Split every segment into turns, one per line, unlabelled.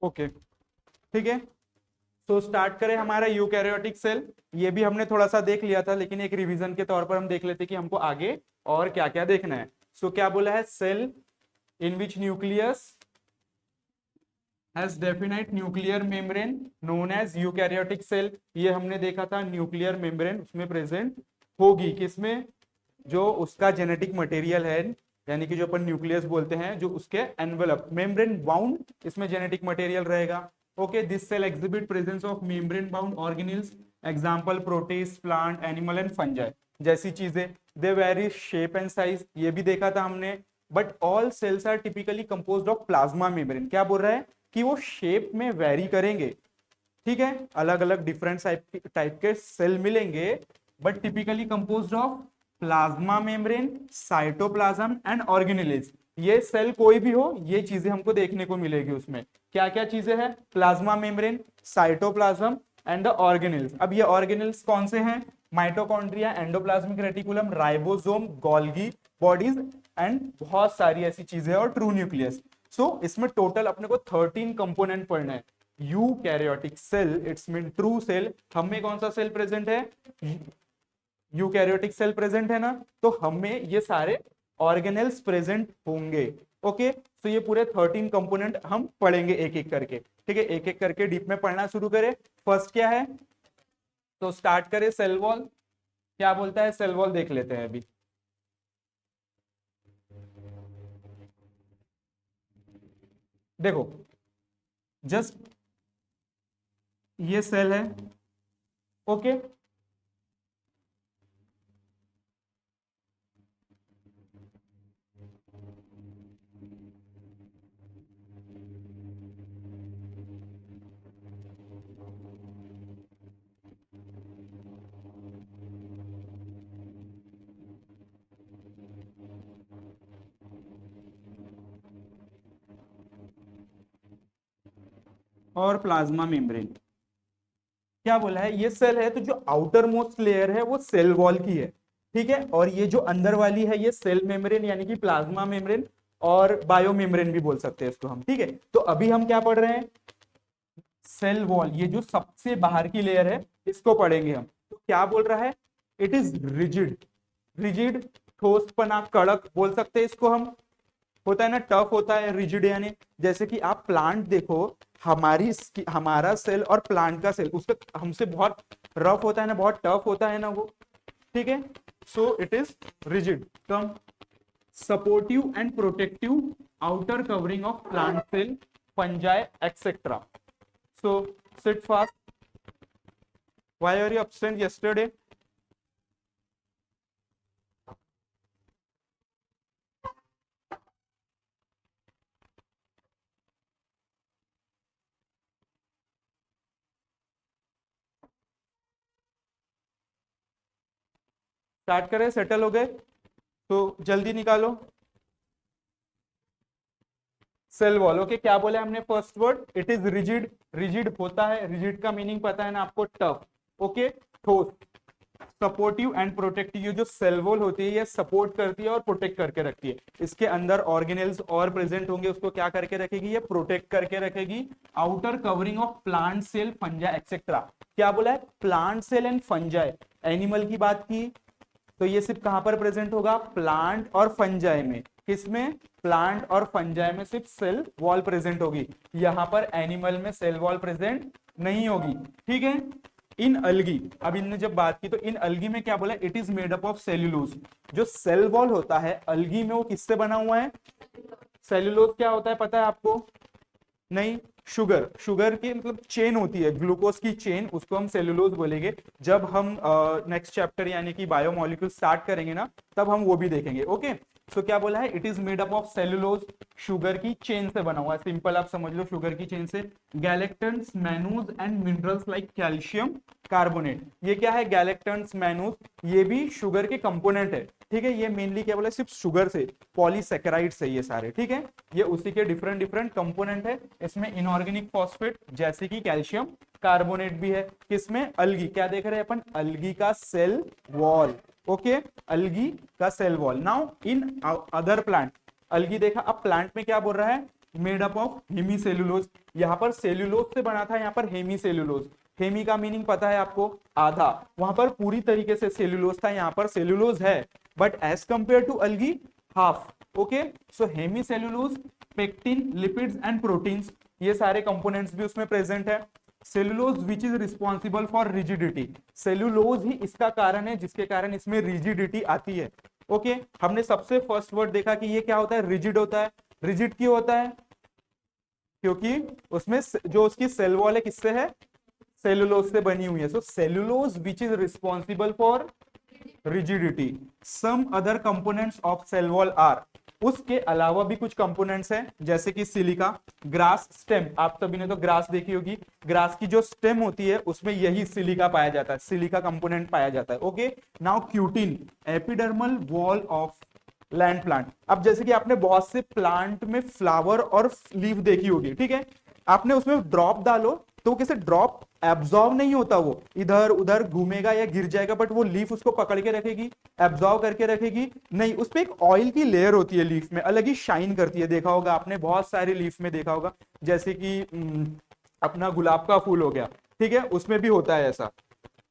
Okay, ठीक है। तो स्टार्ट करें हमारा यूकैरियोटिक सेल। ये भी हमने थोड़ा सा देख लिया था, लेकिन एक रिवीजन के तौर पर हम देख लेते कि हमको आगे और क्या क्या देखना है। सो क्या बोला है, cell in which nucleus has definite nuclear membrane known as eukaryotic cell. ये हमने देखा था, न्यूक्लियर मेम्ब्रेन उसमें प्रेजेंट होगी, किसमें, जो उसका जेनेटिक मटेरियल है, यानी कि जो अपन न्यूक्लियस बोलते हैं, जो उसके एनवेलप मेम्ब्रेन बाउंड इसमें जेनेटिक मटेरियल रहेगा। Okay, this cell exhibit presence of membrane bound organelles, example protist, plant, animal and fungi जैसी चीजें। They vary shape and size, ये भी देखा था हमने। But all cells are typically composed of plasma membrane. क्या बोल रहा है कि वो शेप में वेरी करेंगे, ठीक है, अलग अलग डिफरेंट टाइप के सेल मिलेंगे, but typically composed of plasma membrane, cytoplasm and organelles. ये सेल कोई भी हो, ये चीजें हमको देखने को मिलेगी उसमें। क्या क्या चीजें हैं, plasma membrane, cytoplasm and the organelles. अब ये ऑर्गेनेल्स कौन से हैं, mitochondria, endoplasmic reticulum, ribosome, Golgi bodies and बहुत सारी ऐसी चीजें और ट्रू न्यूक्लियस। सो इसमें टोटल अपने को 13 कंपोनेंट पढ़ना है। Eukaryotic cell it's mean true cell. हमें कौन सा सेल प्रेजेंट है, यूकैरियोटिक सेल प्रेजेंट है ना, तो हमें ये सारे ऑर्गेनेल्स प्रेजेंट होंगे। ओके, तो ये पूरे 13 कंपोनेंट हम पढ़ेंगे एक एक करके, ठीक है, एक एक करके डीप में पढ़ना शुरू करें। फर्स्ट क्या है, तो स्टार्ट करें सेल वॉल। क्या बोलता है सेल वॉल, देख लेते हैं अभी। देखो, जस्ट ये सेल है, ओके, और प्लाज्मा मेम्ब्रेन। क्या बोला है, ये सेल है, तो जो आउटर मोस्ट लेयर है वो सेल वॉल की है, ठीक है, और ये जो अंदर वाली है ये सेल मेम्ब्रेन यानी कि प्लाज्मा मेम्ब्रेन, और बायो मेम्ब्रेन भी बोल सकते हैं इसको हम, ठीक है। तो अभी हम क्या पढ़ रहे हैं, सेल वॉल, ये जो सबसे बाहर की लेयर है इसको पढ़ेंगे हम। तो क्या बोल रहा है, इट इज रिजिड, रिजिड ठोसपना, कड़क बोल सकते हैं इसको हम। होता है ना, टफ होता है, रिजिड यानी, जैसे कि आप प्लांट देखो, हमारा सेल और प्लांट का सेल उसका हमसे बहुत रफ होता है ना, बहुत टफ होता है ना वो, ठीक है। So it is rigid. Come supportive and protective outer covering of plant cell, fungi etcetera. So sit fast, why are you absent yesterday. Start करें, सेटल हो गए तो जल्दी निकालो। सेल वॉल, ओके, क्या बोले हमने first word, it is rigid, rigid होता है, रिजिड का मीनिंग पता है ना आपको, टफ, ओके, ठोस। सपोर्टिव एंड प्रोटेक्टिव, ये जो सेल वॉल होती है ये सपोर्ट करती है और प्रोटेक्ट करके रखती है। इसके अंदर ऑर्गेनेल्स और प्रेजेंट होंगे, उसको क्या करके रखेगी, ये प्रोटेक्ट करके रखेगी। Outer covering of plant cell, fungi etcetera. क्या बोला है, plant cell and fungi. Animal की बात की तो ये सिर्फ कहां पर प्रेजेंट होगा, प्लांट और फंजाई में। किसमें, प्लांट और फंजाई में सिर्फ सेल वॉल प्रेजेंट होगी, यहां पर एनिमल में सेल वॉल प्रेजेंट नहीं होगी, ठीक है। इन अलगी, अब इनने जब बात की तो इन अलगी में क्या बोला, it is made up of cellulose. जो सेल वॉल होता है अलगी में वो किससे बना हुआ है, सेल्यूलोज क्या होता है पता है आपको, नहीं, शुगर, शुगर की मतलब चेन होती है, ग्लूकोज की चेन, उसको हम सेलुलोज बोलेंगे। जब हम नेक्स्ट चैप्टर यानी कि बायोमोलिक्यूल स्टार्ट करेंगे ना, तब हम वो भी देखेंगे, ओके। सो क्या बोला है, it is made up of cellulose, sugar की चेन से बना हुआ है, सिंपल आप समझ लो, शुगर की चेन से। Galactans, mannose and minerals like calcium carbonate, ये क्या है, गैलेक्टन्स, मैनूज, ये भी शुगर के कंपोनेंट है, ठीक है। ये मेनली क्या बोला, सिर्फ शुगर से, पॉलीसेकेराइड से ये सारे, ठीक है, ये उसी के डिफरेंट डिफरेंट कंपोनेंट है। इसमें इनऑर्गेनिक फॉस्फेट जैसे कि कैल्शियम कार्बोनेट भी है। किसमें, अलगी, क्या देख रहे हैं अपन, अलगी का सेल वॉल, ओके, अलगी का cell wall. Now in other plant, algae देखा, अब प्लांट में क्या बोल रहा है, मेड अप ऑफ हेमीसेलुलोज। यहाँ पर सेल्यूलोज से बना था, यहाँ पर हेमीसेलुलोज। हेमी का मीनिंग पता है आपको, आधा, वहां पर पूरी तरीके से सेल्यूलोज था, यहाँ पर सेल्यूलोज है but as compare to algae half. Okay, so hemicellulose, pectin, lipids and proteins, ये सारे कंपोनेंट्स भी उसमें प्रेजेंट है। Cellulose which is responsible for rigidity, cellulose ही इसका कारण है जिसके कारण इसमें रिजिडिटी आती है। ओके, हमने सबसे फर्स्ट वर्ड देखा कि ये क्या होता है, रिजिड होता है। रिजिड क्यों होता है, क्योंकि उसमें जो उसकी सेल वॉल है किससे है, सेल्यूलोज से बनी हुई है। So cellulose which is responsible for rigidity. Some other components of cell wall are, उसके अलावा भी कुछ कंपोनेंट्स हैं जैसे कि सिलिका, ग्रास स्टेम, आप सभी ने तो ग्रास देखी होगी, ग्रास की जो स्टेम होती है उसमें यही सिलिका पाया जाता है, सिलिका कंपोनेंट पाया जाता है। Okay, now cutin, epidermal wall of land plant. अब जैसे कि आपने बहुत से प्लांट में फ्लावर और लीफ देखी होगी, ठीक है, आपने उसमें ड्रॉप डालो तो कैसे ड्रॉप एब्जॉर्व नहीं होता, वो इधर उधर घूमेगा या गिर जाएगा, बट वो लीफ उसको पकड़ के रखेगी, एब्जॉर्व करके रखेगी नहीं, उस पर एक ऑयल की लेयर होती है लीफ में, अलग ही शाइन करती है। देखा होगा आपने, बहुत सारे लीफ में देखा होगा, जैसे कि अपना गुलाब का फूल हो गया, ठीक है, उसमें भी होता है ऐसा,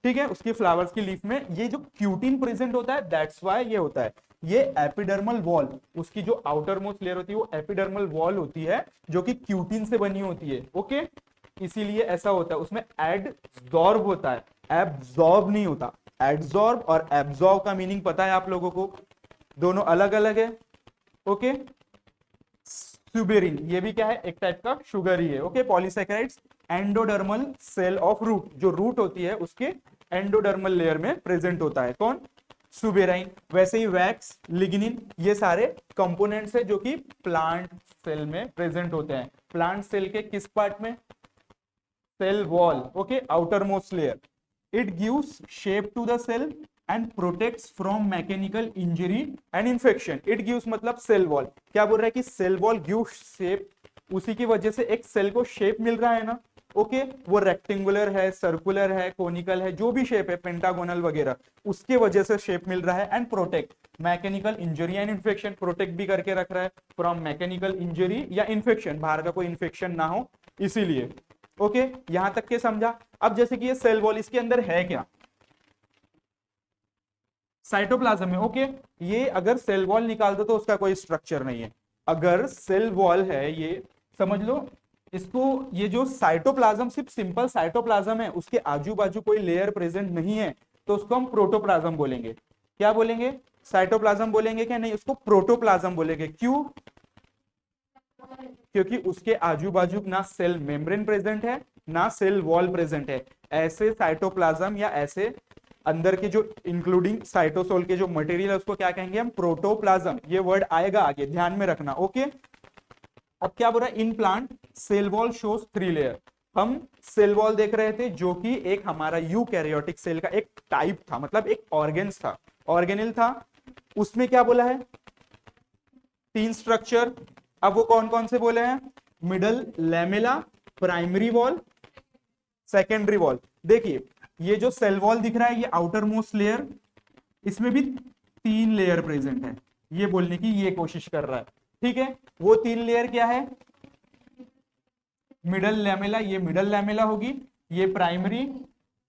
ठीक है, उसकी फ्लावर्स की लीफ में ये जो क्यूटिन प्रेजेंट होता है, दैट्स व्हाई ये होता है। ये एपिडर्मल वॉल, उसकी जो आउटर मोस्ट लेयर होती है वो एपिडर्मल वॉल होती है जो कि क्यूटिन से बनी होती है। ओके, इसीलिए ऐसा होता है, उसमें एडजॉर्ब होता है, एब्जॉर्ब नहीं होता। एडजॉर्ब और एब्जॉर्ब का मीनिंग पता है आप लोगों को, दोनों अलग अलग है। ओके, सुबेरिन ये भी क्या है, एक टाइप का शुगर ही है। Okay, polysaccharides, endodermal cell of root, जो रूट होती है उसके एंडोडर्मल लेयर में प्रेजेंट होता है कौन, सुबेराइन। वैसे ही वैक्स, लिग्निन, ये सारे कंपोनेंट्स है जो कि प्लांट सेल में प्रेजेंट होते हैं। प्लांट सेल के किस पार्ट में, cell wall, okay, outer most layer. It gives shape to the cell and protects from mechanical injury and infection. It gives मतलब सेल वॉल, क्या बोल रहा है कि सेल वॉल गिव्स शेप, उसी की वजह से एक सेल को शेप मिल रहा है ना। ओके, वो रेक्टेंगुलर है, सर्कुलर है, कोनिकल है, जो भी शेप है, पेंटागोनल वगैरह, उसके वजह से शेप मिल रहा है। And protect mechanical injury and infection, protect भी करके रख रहा है फ्रॉम मैकेनिकल इंजरी या इन्फेक्शन, बाहर का कोई इन्फेक्शन ना हो इसीलिए। ओके, यहां तक के समझा। अब जैसे कि ये सेल वॉल, इसके अंदर है क्या, साइटोप्लाज्म है। ओके, ये अगर सेल वॉल निकाल दो तो उसका कोई स्ट्रक्चर नहीं है। अगर सेल वॉल है, ये समझ लो इसको, ये जो साइटोप्लाज्म सिर्फ सिंपल साइटोप्लाज्म है, उसके आजू बाजू कोई लेयर प्रेजेंट नहीं है, तो उसको हम प्रोटोप्लाज्म बोलेंगे। क्या बोलेंगे, साइटोप्लाज्म बोलेंगे क्या, नहीं, उसको प्रोटोप्लाज्म बोलेंगे। क्यों, क्योंकि उसके आजू बाजू ना सेल मेम्ब्रेन प्रेजेंट है ना सेल वॉल प्रेजेंट है। ऐसे साइटोप्लाज्म या ऐसे अंदर के जो इंक्लूडिंग साइटोसोल के जो मटेरियल है उसको क्या कहेंगे हम, प्रोटोप्लाज्म। ये वर्ड आएगा आगे, ध्यान में रखना। ओके, अब क्या बोल रहा है, in plant cell wall shows 3 layer. हम सेल वॉल देख रहे थे जो कि एक हमारा यूकैरियोटिक सेल का एक टाइप था, मतलब एक ऑर्गेन्स था, ऑर्गेनिल था। उसमें क्या बोला है, 3 स्ट्रक्चर। अब वो कौन कौन से बोले हैं, middle lamella, primary wall, secondary wall. देखिए ये जो सेल वॉल दिख रहा है, ये आउटर मोस्ट लेयर, इसमें भी 3 लेयर प्रेजेंट है, ये बोलने की ये कोशिश कर रहा है। ठीक है, वो 3 लेयर क्या है, मिडल लैमेला, ये मिडल लैमेला होगी, ये प्राइमरी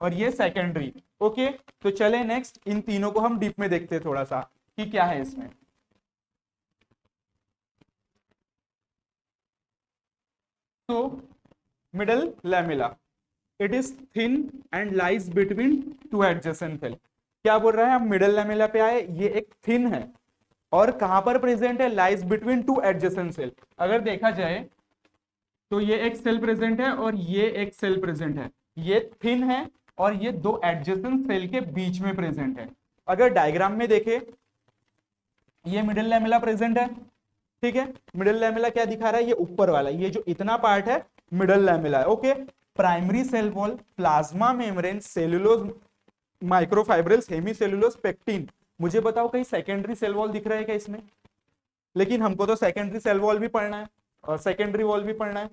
और ये सेकेंडरी। ओके, तो चले नेक्स्ट, इन तीनों को हम डीप में देखते हैं थोड़ा सा कि क्या है इसमें। तो middle lamella, it is thin and lies between 2 adjacent cell. क्या बोल रहा है, हम मिडल लैमेला पे आए, ये एक थिन है और कहां पर प्रेजेंट है, लाइज बिटवीन 2 एडजेसेंट सेल। अगर देखा जाए तो ये एक सेल प्रेजेंट है और ये एक सेल प्रेजेंट है, ये थिन है और ये 2 एडजेसेंट सेल के बीच में प्रेजेंट है। अगर डायग्राम में देखे, ये मिडल लैमेला प्रेजेंट है, ठीक है, मिडल लैमेला क्या दिखा रहा है, ये ऊपर वाला, ये जो इतना पार्ट है मिडल लैमेला है। Okay, primary cell wall, plasma membrane, cellulose, microfibrils, hemicellulose, pectin. मुझे बताओ कहीं सेकेंडरी सेल वॉल दिख रहा है क्या इसमें, लेकिन हमको तो सेकेंडरी सेल वॉल भी पढ़ना है और सेकेंडरी वॉल भी पढ़ना है,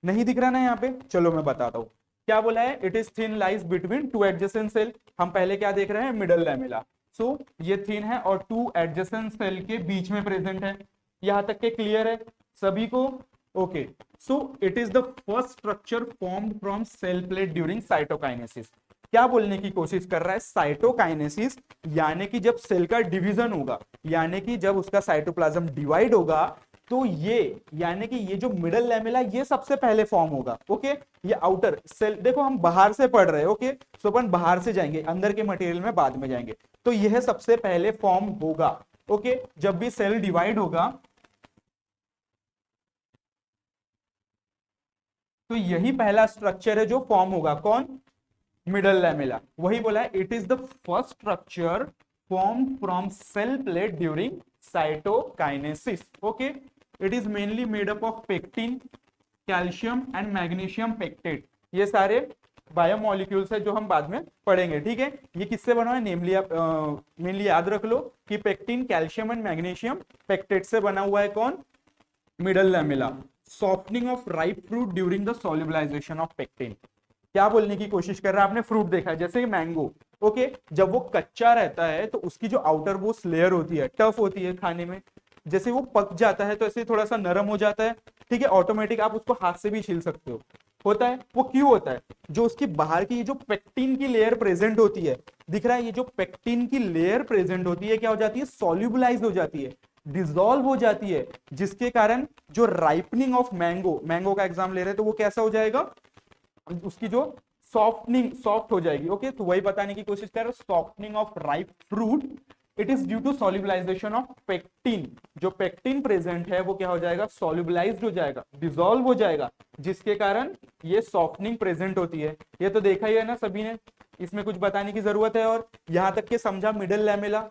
नहीं दिख रहा ना यहाँ पे। चलो मैं बताता हूँ क्या बोला है, it is thin lies between 2 adjacent cell. हम पहले क्या देख रहे हैं, मिडल लैमेला। सो ये थिन है और 2 एडजेसेंट सेल के बीच में प्रेजेंट है, यहां तक के क्लियर है। सभी को? Okay, so it is the first structure formed from cell plate during cytokinesis. क्या बोलने की कोशिश कर रहा है? साइटोकाइनेसिस यानी कि जब सेल का डिवीजन होगा, यानी कि जब उसका साइटोप्लाज्म डिवाइड होगा, तो ये यानी कि ये जो मिडल लैमेला ये सबसे पहले फॉर्म होगा। ओके, ये आउटर सेल, देखो हम बाहर से पढ़ रहे हैं। ओके, सो अपन बाहर से जाएंगे, अंदर के मटेरियल में बाद में जाएंगे। तो यह सबसे पहले फॉर्म होगा। ओके, जब भी सेल डिवाइड होगा तो यही पहला स्ट्रक्चर है जो फॉर्म होगा। कौन? Middle lamella. वही बोला है, it is the first structure form from cell plate during cytokinesis. Okay, it is mainly made up of pectin, calcium and magnesium pectate. ये सारे बायोमोलिक्यूल्स है जो हम बाद में पढ़ेंगे। ठीक है, ये किससे बना है? नेमली आप मेनली याद रख लो कि pectin, calcium and magnesium pectate से बना हुआ है। कौन? Middle lamella. Softening of ripe fruit during the solubilization of pectin. क्या बोलने की कोशिश कर रहा है? आपने फ्रूट देखा है, जैसे मैंगो। ओके, जब वो कच्चा रहता है तो उसकी जो आउटर वो लेयर होती है, टफ होती है खाने में। जैसे वो पक जाता है तो ऐसे थोड़ा सा नरम हो जाता है। ठीक है, ऑटोमेटिक आप उसको हाथ से भी छील सकते हो। होता है वो क्यों होता है? जो उसकी बाहर की जो पेक्टिन की लेयर प्रेजेंट होती है, दिख रहा है, ये जो पेक्टिन की लेयर प्रेजेंट होती है क्या हो जाती है? सॉल्युबलाइज हो जाती है, डिसॉल्व हो जाती है, जिसके कारण जो राइपनिंग ऑफ मैंगो, मैंगो का एग्जाम ले रहे हैं तो वो कैसा हो जाएगा? उसकी जो सॉफ्टनिंग, सॉफ्ट हो जाएगी। ओके, तो वही बताने की कोशिश कर रहे हैं, softening of ripe fruit it is due to solubilization of pectin. जो पेक्टिन प्रेजेंट है वो क्या हो जाएगा? सॉल्युबलाइज्ड हो जाएगा, डिसॉल्व हो जाएगा, जिसके कारण ये सॉफ्टनिंग प्रेजेंट होती है। ये तो देखा ही है ना सभी ने, इसमें कुछ बताने की जरूरत है? और यहां तक के समझा middle lamella.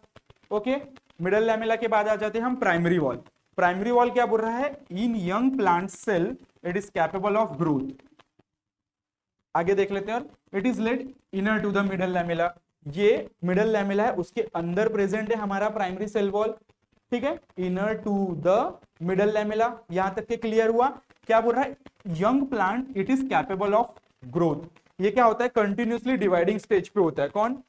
Okay, middle lamella के बाद आ जाते हैं हम प्राइमरी वॉल। प्राइमरी वॉल क्या बोल रहा है? In young plant cell it is capable of growth. आगे देख लेते हैं। और it is laid inner to the middle lamella. ये मिडल लैमेला है, उसके अंदर प्रेजेंट है हमारा प्राइमरी सेल वॉल। ठीक है, inner to the middle lamella. यहां तक के क्लियर हुआ? क्या बोल रहा है? Young plant it is capable of growth. ये क्या होता है? कंटिन्यूसली डिवाइडिंग स्टेज पे होता है। कौन?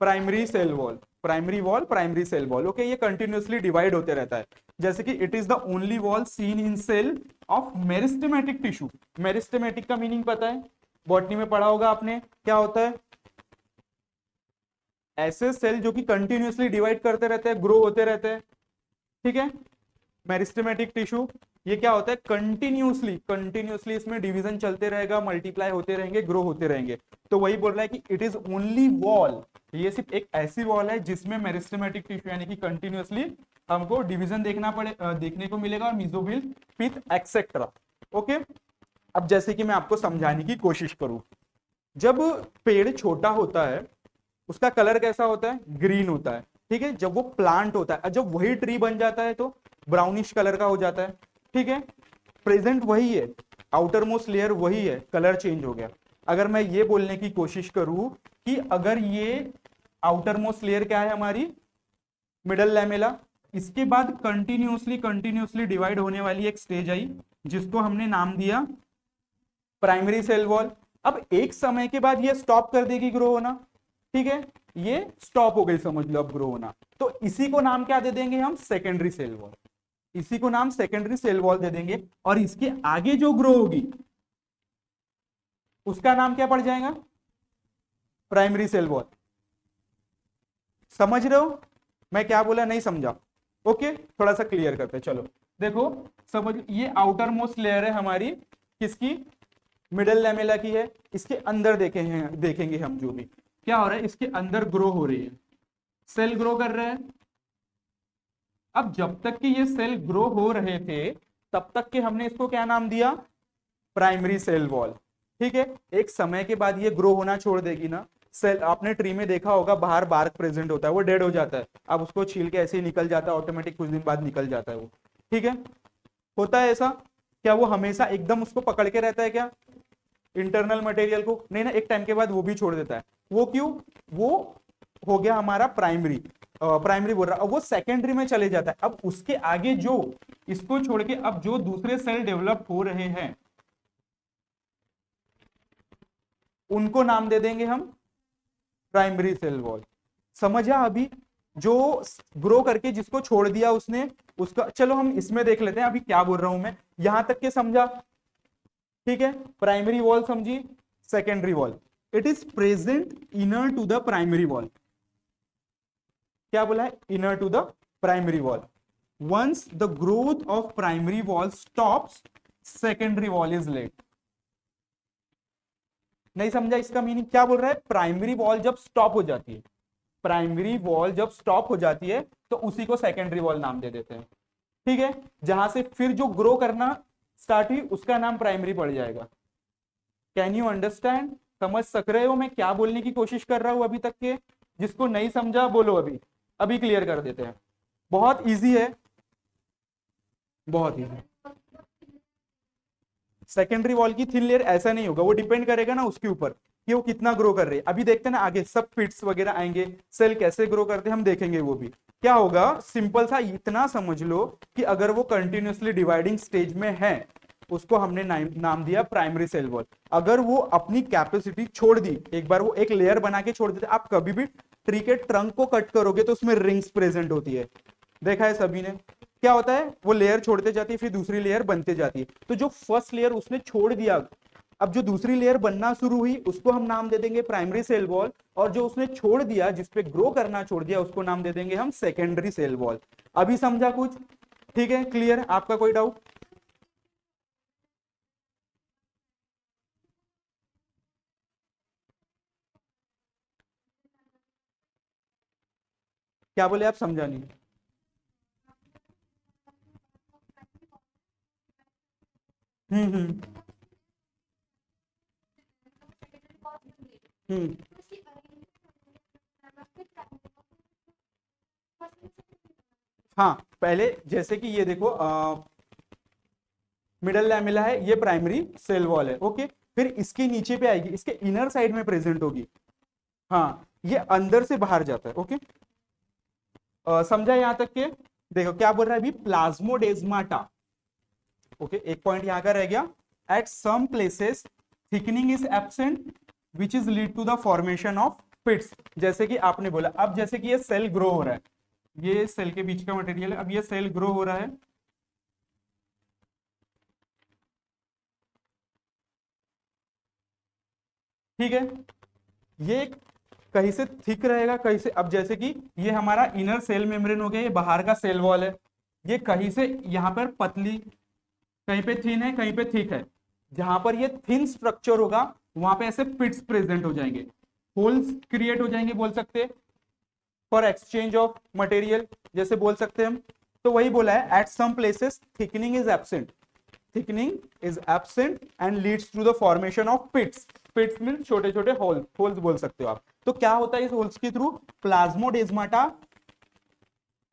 Primary cell wall, primary wall, primary cell wall. Okay, ये कंटिन्यूसली डिवाइड होते रहता है। जैसे कि it is the only wall seen in cell of meristematic tissue. Meristematic का मीनिंग पता है? बॉटनी में पढ़ा होगा आपने, क्या होता है? ऐसे सेल जो कि कंटिन्यूसली डिवाइड करते रहते हैं, ग्रो होते रहते हैं। ठीक है, मेरिस्टेमेटिक टिश्यू ये क्या होता है? कंटिन्यूसली, कंटिन्यूसली इसमें डिवीजन चलते रहेगा, मल्टीप्लाई होते रहेंगे, ग्रो होते रहेंगे। तो वही बोल रहा है कि इट इज ओनली वॉल, ये सिर्फ एक ऐसी वॉल है जिसमें मेरिस्टेमेटिक टिश्यू यानी कि कंटिन्यूसली हमको डिवीजन देखने को मिलेगा, और मीजोफिल, पिथ एक्सेट्रा। ओके, अब जैसे कि मैं आपको समझाने की कोशिश करूं, जब पेड़ छोटा होता है उसका कलर कैसा होता है? ग्रीन होता है। ठीक है, जब वो प्लांट होता है, जब वही ट्री बन जाता है तो ब्राउनिश कलर का हो जाता है। ठीक है, प्रेजेंट वही है, आउटर मोस्ट लेयर वही है, कलर चेंज हो गया। अगर मैं ये बोलने की कोशिश करूं कि अगर ये आउटर मोस्ट लेयर क्या है हमारी? मिडल लैमेला, इसके बाद कंटिन्यूसली कंटिन्यूसली डिवाइड होने वाली एक स्टेज आई जिसको हमने नाम दिया प्राइमरी सेल वॉल। अब एक समय के बाद ये स्टॉप कर देगी ग्रो होना। ठीक है, ये स्टॉप हो गई, समझ लो अब ग्रो होना। तो इसी को नाम क्या दे देंगे हम? Secondary cell wall. इसी को नाम सेकेंडरी सेल वॉल दे देंगे। और इसके आगे जो ग्रो होगी उसका नाम क्या पड़ जाएगा? Primary cell wall. समझ रहे हो मैं क्या बोला? नहीं समझा? ओके, थोड़ा सा क्लियर करते हैं। चलो देखो, समझ, ये आउटर मोस्ट लेयर है हमारी किसकी? मिडल लैमेला की है। इसके अंदर देखेंगे हम जो भी क्या हो रहा है, इसके अंदर ग्रो हो रही है, सेल ग्रो कर रहे हैं। अब जब तक कि ये सेल ग्रो हो रहे थे तब तक के हमने इसको क्या नाम दिया? Primary cell wall. ठीक है, एक समय के बाद ये ग्रो होना छोड़ देगी ना। सेल, आपने ट्री में देखा होगा बाहर बार्क प्रेजेंट होता है, वो डेड हो जाता है, अब उसको छील के ऐसे ही निकल जाता है, ऑटोमेटिक कुछ दिन बाद निकल जाता है वो। ठीक है, होता है ऐसा? क्या वो हमेशा एकदम उसको पकड़ के रहता है क्या इंटरनल मटेरियल को? नहीं ना, एक टाइम के बाद वो भी छोड़ देता है। वो क्यों? वो हो गया हमारा प्राइमरी, प्राइमरी बोल रहा, अब वो सेकेंडरी में चले जाता है। अब उसके आगे जो, इसको छोड़ के अब जो दूसरे सेल डेवलप हो रहे हैं उनको नाम दे देंगे हम प्राइमरी सेल वॉल। समझा? अभी जो ग्रो करके जिसको छोड़ दिया उसने उसका, चलो हम इसमें देख लेते हैं अभी क्या बोल रहा हूं मैं, यहां तक के समझा, ठीक है। प्राइमरी वॉल समझी, secondary wall, it is present inner to the primary wall. क्या बोला है? Inner to the primary wall. Once the growth of primary wall stops, secondary wall is late. नहीं समझा इसका मीनिंग? क्या बोल रहा है? प्राइमरी वॉल जब स्टॉप हो जाती है, प्राइमरी वॉल जब स्टॉप हो जाती है तो उसी को सेकेंडरी वॉल नाम दे देते हैं, ठीक है। जहां से फिर जो ग्रो करना स्टार्ट हुई उसका नाम प्राइमरी पड़ जाएगा। Can you understand? समझ सक रहे हो मैं क्या बोलने की कोशिश कर रहा हूं अभी तक के? जिसको नहीं समझा बोलो, अभी अभी क्लियर कर देते हैं। बहुत इजी है, बहुत इजी। सेकेंडरी वॉल की थिन लेयर ऐसा नहीं होगा, वो डिपेंड करेगा ना उसके ऊपर कि वो कितना ग्रो कर रही है। अभी देखते हैं ना आगे सब पिट्स वगैरह आएंगे, सेल कैसे ग्रो करते हैं हम देखेंगे। वो भी क्या होगा, सिंपल सा इतना समझ लो कि अगर वो कंटिन्यूअसली डिवाइडिंग स्टेज में है, उसको हमने नाम दिया प्राइमरी सेल वॉल। अगर वो अपनी कैपेसिटी छोड़ दी, एक बार वो एक लेयर बना के छोड़ देते, आप कभी भी ट्री के ट्रंक को कट करोगे तो उसमें रिंग्स प्रेजेंट होती है, देखा है सभी ने। क्या होता है, वो लेयर छोड़ते जाती है, फिर दूसरी लेयर बनते जाती है। तो जो फर्स्ट लेयर उसने छोड़ दिया, अब जो दूसरी लेयर बनना शुरू हुई उसको हम नाम दे देंगे प्राइमरी सेल वॉल, और जो उसने छोड़ दिया, जिसपे ग्रो करना छोड़ दिया, उसको नाम दे देंगे हम सेकेंडरी सेल वॉल। अभी समझा कुछ? ठीक है, क्लियर? आपका कोई डाउट? क्या बोले आप? समझा नहीं। हम्म। हम्म। हाँ, पहले जैसे कि ये देखो, मिडल लैमेला है, ये प्राइमरी सेल वॉल है, ओके। फिर इसके नीचे पे आएगी, इसके इनर साइड में प्रेजेंट होगी। हाँ, ये अंदर से बाहर जाता है, ओके। समझा यहां तक के? देखो क्या बोल रहा है अभी, प्लाज्मोडेस्माटा, ओके। एक पॉइंट यहां का रह गया, at some places thickening is absent which is lead to the formation of pits. जैसे कि आपने बोला, अब जैसे कि ये सेल ग्रो हो रहा है, ये सेल के बीच का मटेरियल है, अब ये सेल ग्रो हो रहा है, ठीक है। ये कहीं से थिक रहेगा, कहीं से, अब जैसे कि ये हमारा इनर सेल मेम्ब्रेन हो गया, ये बाहर का सेल वॉल है, ये कहीं से यहां पर पतली, कहीं पे थिन है, कहीं पे थिक है। जहां पर ये थिन स्ट्रक्चर होगा वहां पे ऐसे पिट्स प्रेजेंट हो जाएंगे, होल्स क्रिएट हो जाएंगे, बोल सकते हैं, फॉर एक्सचेंज ऑफ मटेरियल, जैसे बोल सकते हैं हम। तो वही बोला है, at some places thickening is absent, thickening is absent and leads to the formation of pits. Pits mean छोटे छोटे होल्स, होल्स बोल सकते हो आप। तो क्या होता है इस होल्स के थ्रू? Plasmodesmata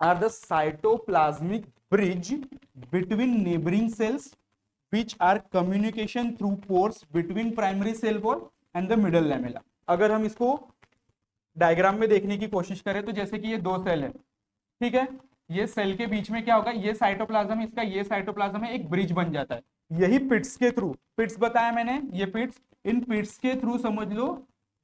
are the cytoplasmic bridge between neighbouring cells which are communication through pores between primary cell wall and the middle lamella। अगर हम इसको डायग्राम में देखने की कोशिश करें तो जैसे कि ये दो सेल है, ठीक है। ये सेल के बीच में क्या होगा, ये साइटोप्लाज्म है, इसका ये साइटोप्लाज्म है, एक ब्रिज बन जाता है। यही पिट्स के थ्रू, पिट्स बताया मैंने, ये पिट्स, इन पिट्स के थ्रू समझ लो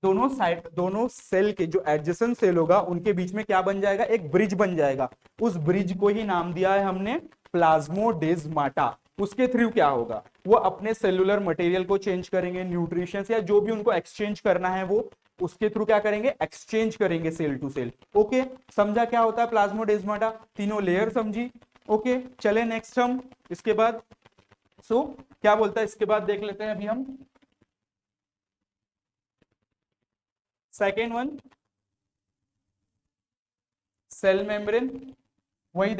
दोनों साइड, दोनों सेल के जो एडजेसेंट सेल होगा उनके बीच में क्या बन जाएगा, एक ब्रिज बन जाएगा। उस ब्रिज को ही नाम दिया है हमने प्लाज्मोडेस्माटा। उसके थ्रू क्या होगा, वो अपने सेलुलर मटेरियल को चेंज करेंगे, न्यूट्रिशंस या जो भी उनको एक्सचेंज करना है वो उसके थ्रू क्या करेंगे, एक्सचेंज करेंगे सेल टू सेल, ओके। समझा क्या होता है प्लाज्मोडेस्माटा? तीनों लेयर समझी, ओके। चले नेक्स्ट हम इसके बाद, सो क्या बोलता है इसके बाद देख लेते हैं अभी हम। सेकेंड वन, सेल मेम्ब्रेन, वही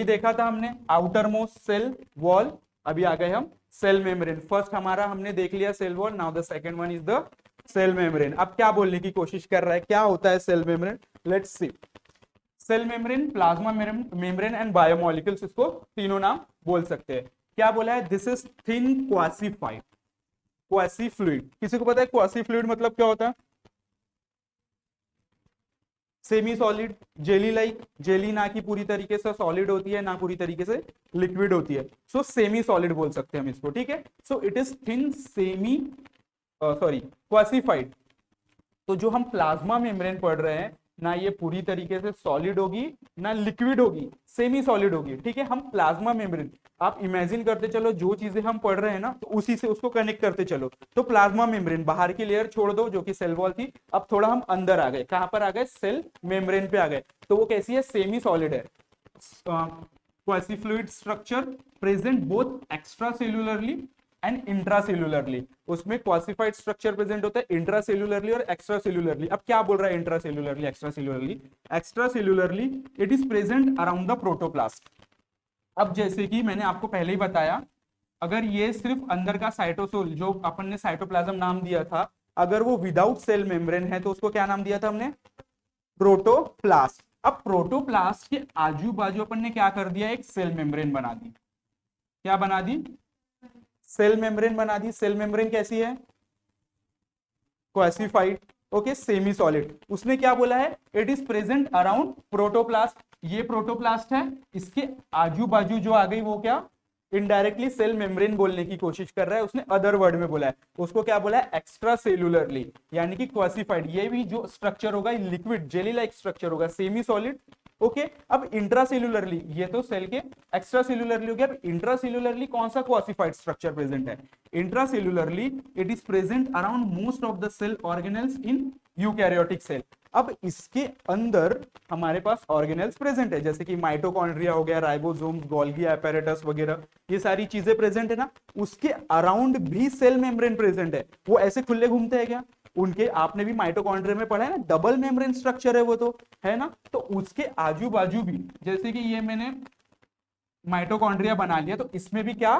देखा था हमने, आउटर मोस्ट सेल वॉल। अभी आ गए हम सेल मेम्ब्रेन। फर्स्ट हमारा हमने देख लिया cell wall, now the second one is the cell membrane. अब क्या बोलने की कोशिश कर रहा है, क्या होता है cell membrane? Let's see. Cell membrane, plasma membrane and biomolecules, इसको तीनों नाम बोल सकते हैं। क्या बोला है? This is thin quasified, quasi fluid. किसी को पता है क्वासी फ्लूइड मतलब क्या होता है? Semi solid, jelly like, jelly ना कि पूरी तरीके से सॉलिड होती है ना पूरी तरीके से लिक्विड होती है, सो सेमी सॉलिड बोल सकते हैं हम इसको, ठीक है। So it is thin semi, sorry, quasified. तो जो हम प्लाज्मा मेम्ब्रेन पढ़ रहे हैं ना ये पूरी तरीके से सॉलिड होगी ना लिक्विड होगी, सेमी सॉलिड होगी, ठीक है। हम प्लाज्मा मेम्ब्रेन, आप इमेजिन करते चलो जो चीजें हम पढ़ रहे हैं ना, तो उसी से उसको कनेक्ट करते चलो। तो प्लाज्मा मेम्ब्रेन, बाहर की लेयर छोड़ दो जो कि सेल वॉल थी, अब थोड़ा हम अंदर आ गए, कहां पर आ गए, सेल मेम्ब्रेन पे आ गए। तो वो कैसी है, सेमी सॉलिड है। Quasi fluid structure present both extra cellularly and intracellularly. उसमें क्वासिफाइड स्ट्रक्चर प्रेजेंट होता है इंट्रासेल्युलरली और एक्स्ट्रा सेल्युलरली। अब क्या बोल रहा है intracellularly, extra cellularly? Extra cellularly it is present around the protoplast. अब जैसे कि मैंने आपको पहले ही बताया, अगर ये सिर्फ अंदर का साइटोसोल, जो अपन ने साइटोप्लाज्म नाम दिया था, अगर वो विदाउट सेल मेम्ब्रेन है तो उसको क्या नाम दिया था हमने, प्रोटोप्लास्ट। अब प्रोटोप्लास्ट के आजू बाजू अपन ने क्या कर दिया, एक सेल मेम्ब्रेन बना दी। क्या बना दी, सेल मेम्ब्रेन बना दी। सेल मेम्ब्रेन कैसी है, क्वासिफाइड, ओके, सेमी सॉलिड। उसने क्या बोला है, it is present around protoplast. ये प्रोटोप्लास्ट है, इसके आजू बाजू जो आ गई वो क्या, इनडायरेक्टली सेल मेम्ब्रेन बोलने की कोशिश कर रहा है उसने, अदर वर्ड में बोला है। उसको क्या बोला है, एक्स्ट्रा सेल्यूलरली, यानी कि क्वासिफाइड। ये भी जो स्ट्रक्चर होगा लिक्विड जेली लाइक स्ट्रक्चर होगा, सेमी सॉलिड, ओके। अब इंट्रासेल्युलरली, ये तो सेल के एक्स्ट्रा सेल्युलरली हो गया। अब इंट्रासेल्युलरली कौन सा क्वासिफाइड स्ट्रक्चर प्रेजेंट है, intracellularly it is present around most of the cell organelles in eukaryotic cell. अब इसके अंदर हमारे पास ऑर्गेनेल्स प्रेजेंट है, जैसे कि माइटोकॉन्ड्रिया हो गया, राइबोसोम्स, गोल्गी एपेरेटस वगैरह, ये सारी चीजें प्रेजेंट है ना। उसके अराउंड भी सेल मेम्ब्रेन प्रेजेंट है। वो ऐसे खुले घूमते हैं क्या, उनके, आपने भी माइटोकॉन्ड्रिया में पढ़ा है ना, डबल मेम्ब्रेन स्ट्रक्चर है वो तो, है ना। तो उसके आजू बाजू भी, जैसे कि ये मैंने माइटोकॉन्ड्रिया बना लिया, तो इसमें भी क्या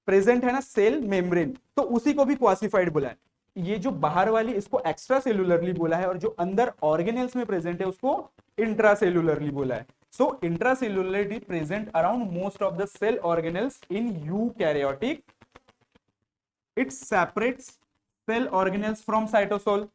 प्रेजेंट है ना, सेल मेम्ब्रेन। तो उसी को भी क्वासिफाइड बोला है। ये जो बाहर वाली, इसको एक्स्ट्रा सेल्युलरली बोला है, और जो अंदर ऑर्गेनेल्स में प्रेजेंट है उसको इंट्रासेल्युलरली बोला है। So intracellularity present around most of the cell organelles in eukaryotic. It separates cell organelles from cytosol,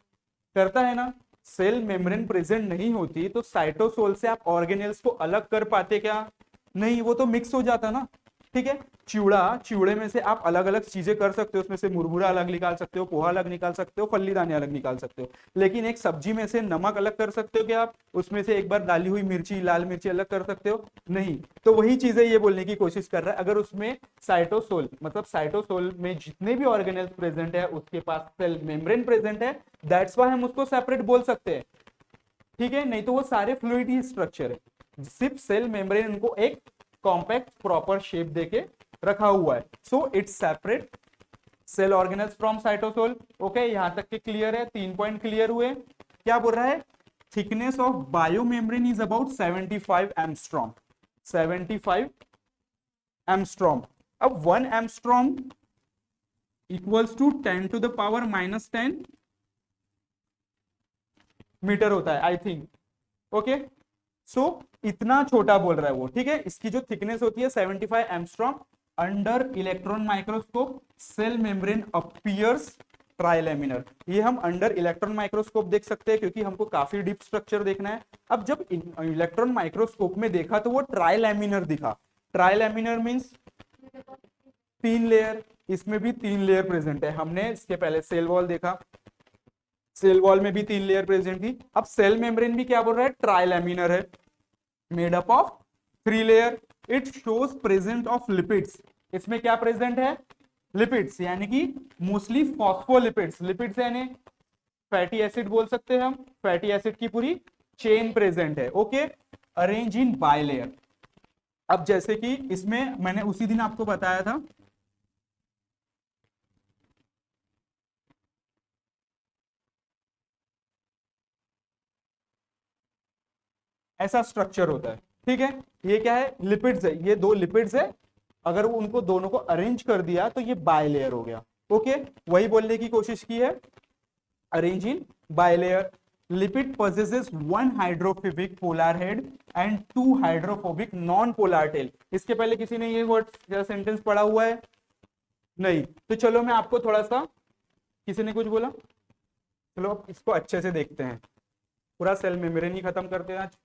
करता है ना। सेल मेम्ब्रेन प्रेजेंट नहीं होती तो साइटोसोल से आप ऑर्गेनेल्स को अलग कर पाते क्या, नहीं, वो तो मिक्स हो जाता ना, ठीक है। चिवड़े में से आप अलग अलग चीजें कर सकते हो, उसमें से मुरमुरा अलग निकाल सकते हो, पोहा अलग निकाल सकते हो, फल्ली दाने अलग निकाल सकते हो। लेकिन एक सब्जी में से नमक अलग कर सकते हो क्या आप, उसमें से एक बार डाली हुई मिर्ची, लाल मिर्ची अलग कर सकते हो, नहीं। तो वही चीजें ये बोलने की कोशिश कर रहा है, अगर उसमें साइटोसोल, मतलब साइटोसोल में जितने भी ऑर्गेनेल्स प्रेजेंट है उसके पास सेल मेम्ब्रेन प्रेजेंट है, दैट्स व्हाई हम उसको सेपरेट बोल सकते हैं, ठीक है। नहीं तो वो सारे फ्लूइड ही स्ट्रक्चर है, सिर्फ सेल मेम्ब्रेन उनको एक कॉम्पैक्ट प्रॉपर शेप देके रखा हुआ है। So it's separate cell organelles from cytosol, okay. यहां तक के क्लियर है, 3 पॉइंट क्लियर हुए। क्या बोल रहा है, thickness of biomembrane is about 75 angstrom, 75 angstrom. अब 1 angstrom equals to 10 to the power -10 metre होता है, आई थिंक, ओके। सो इतना छोटा बोल रहा है वो, ठीक है। इसकी जो थिकनेस होती है 75 angstrom. Under electron microscope cell membrane appears trilaminar. ये हम अंडर इलेक्ट्रॉन माइक्रोस्कोप देख सकते हैं क्योंकि हमको काफी डीप स्ट्रक्चर देखना है। अब जब इलेक्ट्रॉन माइक्रोस्कोप में देखा तो वो ट्राइलेमिनर दिखा। ट्राइलेमिनर मींस 3 लेयर, इसमें भी 3 लेयर प्रेजेंट है। हमने इसके पहले सेल वॉल देखा, सेल वॉल में भी 3 लेयर प्रेजेंट थी। अब सेल मेम्ब्रेन भी क्या बोल रहा है, ट्राइलेमिनर है, made up of 3 layer. It shows present of lipids, इसमें क्या प्रेजेंट है, लिपिड्स, यानी कि मोस्टली फॉस्फोलिपिड्स। लिपिड्स यानी फैटी एसिड बोल सकते हैं हम, फैटी एसिड की पूरी चेन प्रेजेंट है, ओके। Arrange in bilayer. अब जैसे कि इसमें मैंने उसी दिन आपको बताया था, ऐसा स्ट्रक्चर होता है, ठीक है। ये क्या है, लिपिड्स है, ये 2 लिपिड्स है। अगर वो उनको दोनों को अरेंज कर दिया तो ये बायलेयर हो गया, ओके। वही बोलने की कोशिश की है, arrange in bilayer. Lipid possesses 1 hydrophobic polar head and 2 hydrophobic non polar tell. इसके पहले किसी ने ये वर्ड या सेंटेंस पढ़ा हुआ है, नहीं। तो चलो मैं आपको थोड़ा सा, किसी ने कुछ बोला, चलो अब इसको अच्छे से देखते हैं, पूरा सेल मेम्ब्रेन ही खत्म करते हैं आज।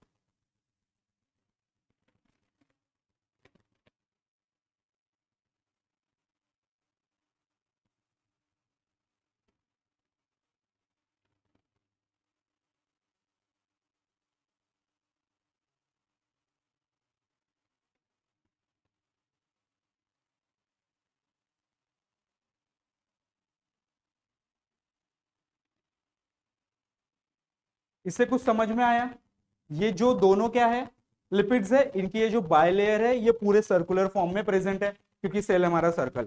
इससे कुछ समझ में आया? ये जो दोनों क्या है, लिपिड्स है, इनकी ये जो बायलेयर है ये पूरे सर्कुलर फॉर्म में प्रेजेंट है क्योंकि सेल हमारा सर्कल,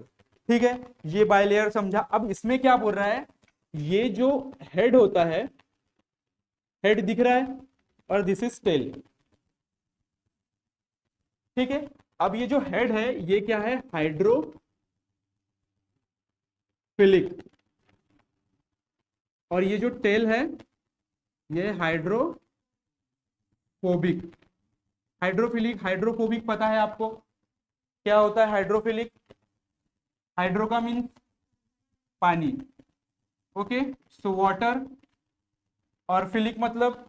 ठीक है। ये बायलेयर समझा। अब इसमें क्या बोल रहा है, ये जो हेड होता है, हेड दिख रहा है और दिस इज टेल, ठीक है। अब ये जो हेड है ये क्या है, हाइड्रोफिलिक, और ये जो टेल है ये हाइड्रोफोबिक। हाइड्रोफोबिक पता है आपको क्या होता है हाइड्रोफिलिक? हाइड्रो का मीन पानी, ओके, सो वाटर, और फिलिक मतलब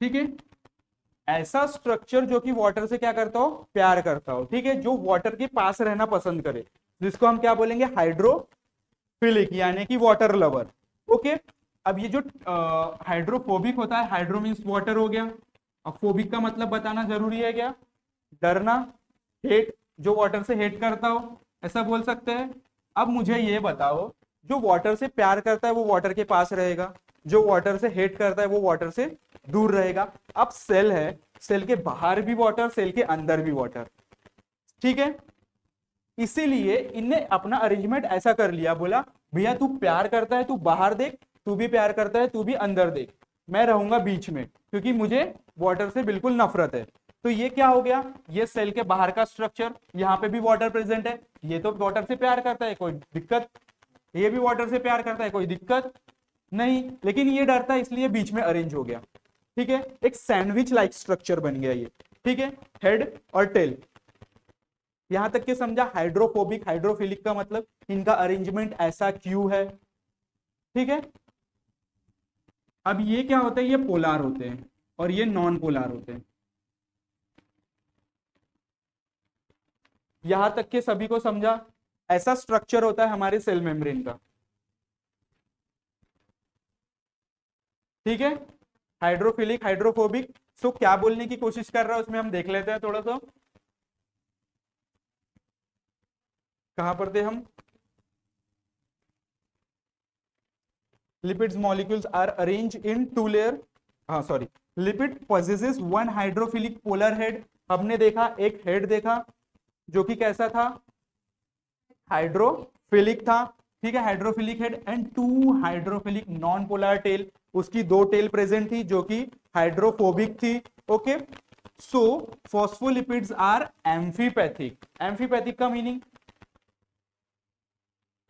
ठीक है, ऐसा स्ट्रक्चर जो कि वाटर से क्या करता हो, प्यार करता हो, ठीक है, जो वाटर के पास रहना पसंद करे, जिसको हम क्या बोलेंगे, हाइड्रोफिलिक, यानी कि वाटर लवर, ओके। अब ये जो हाइड्रोफोबिक होता है, हाइड्रो मीन्स वाटर हो गया, अब फोबिक का मतलब बताना जरूरी है क्या, डरना, हेट, जो वाटर से हेट करता हो, ऐसा बोल सकते हैं। अब मुझे ये बताओ, जो वाटर से प्यार करता है वो वाटर के पास रहेगा, जो वाटर से हेट करता है वो वाटर से दूर रहेगा। अब सेल है, सेल के बाहर भी वाटर, सेल के अंदर भी वाटर, ठीक है। इसीलिए इनने अपना अरेंजमेंट ऐसा कर लिया, बोला भैया तू प्यार करता है तू बाहर देख, तू भी प्यार करता है तू भी अंदर देख, मैं रहूंगा बीच में क्योंकि मुझे वाटर से बिल्कुल नफरत है। तो ये क्या हो गया, ये सेल के बाहर का स्ट्रक्चर, यहाँ पे भी वाटर प्रेजेंट है, ये तो वाटर से प्यार करता है कोई दिक्कत, ये भी वाटर से प्यार करता है कोई दिक्कत नहीं, लेकिन ये डरता है इसलिए बीच में अरेंज हो गया, ठीक है। एक सैंडविच लाइक स्ट्रक्चर बन गया ये, ठीक है, हेड और टेल। यहां तक के समझा, हाइड्रोफोबिक हाइड्रोफिलिक का मतलब इनका अरेंजमेंट ऐसा क्यों है, ठीक है। अब ये क्या होता है, ये पोलार होते हैं और ये नॉन पोलार होते हैं। यहां तक के सभी को समझा, ऐसा स्ट्रक्चर होता है हमारे सेल मेम्ब्रेन का, ठीक है, हाइड्रोफिलिक हाइड्रोफोबिक। सो क्या बोलने की कोशिश कर रहा है उसमें हम देख लेते हैं थोड़ा सा, कहां पर थे हम, lipids molecules are arranged in two layer, हाँ sorry, lipid possesses one hydrophilic polar head, हमने देखा एक हेड देखा जो कि कैसा था, हाइड्रोफिलिक था, ठीक है, hydrophilic head, and two hydrophilic non polar tail, उसकी दो टेल प्रेजेंट थी जो कि हाइड्रोफोबिक थी, okay. So phospholipids are amphipathic, amphipathic का मीनिंग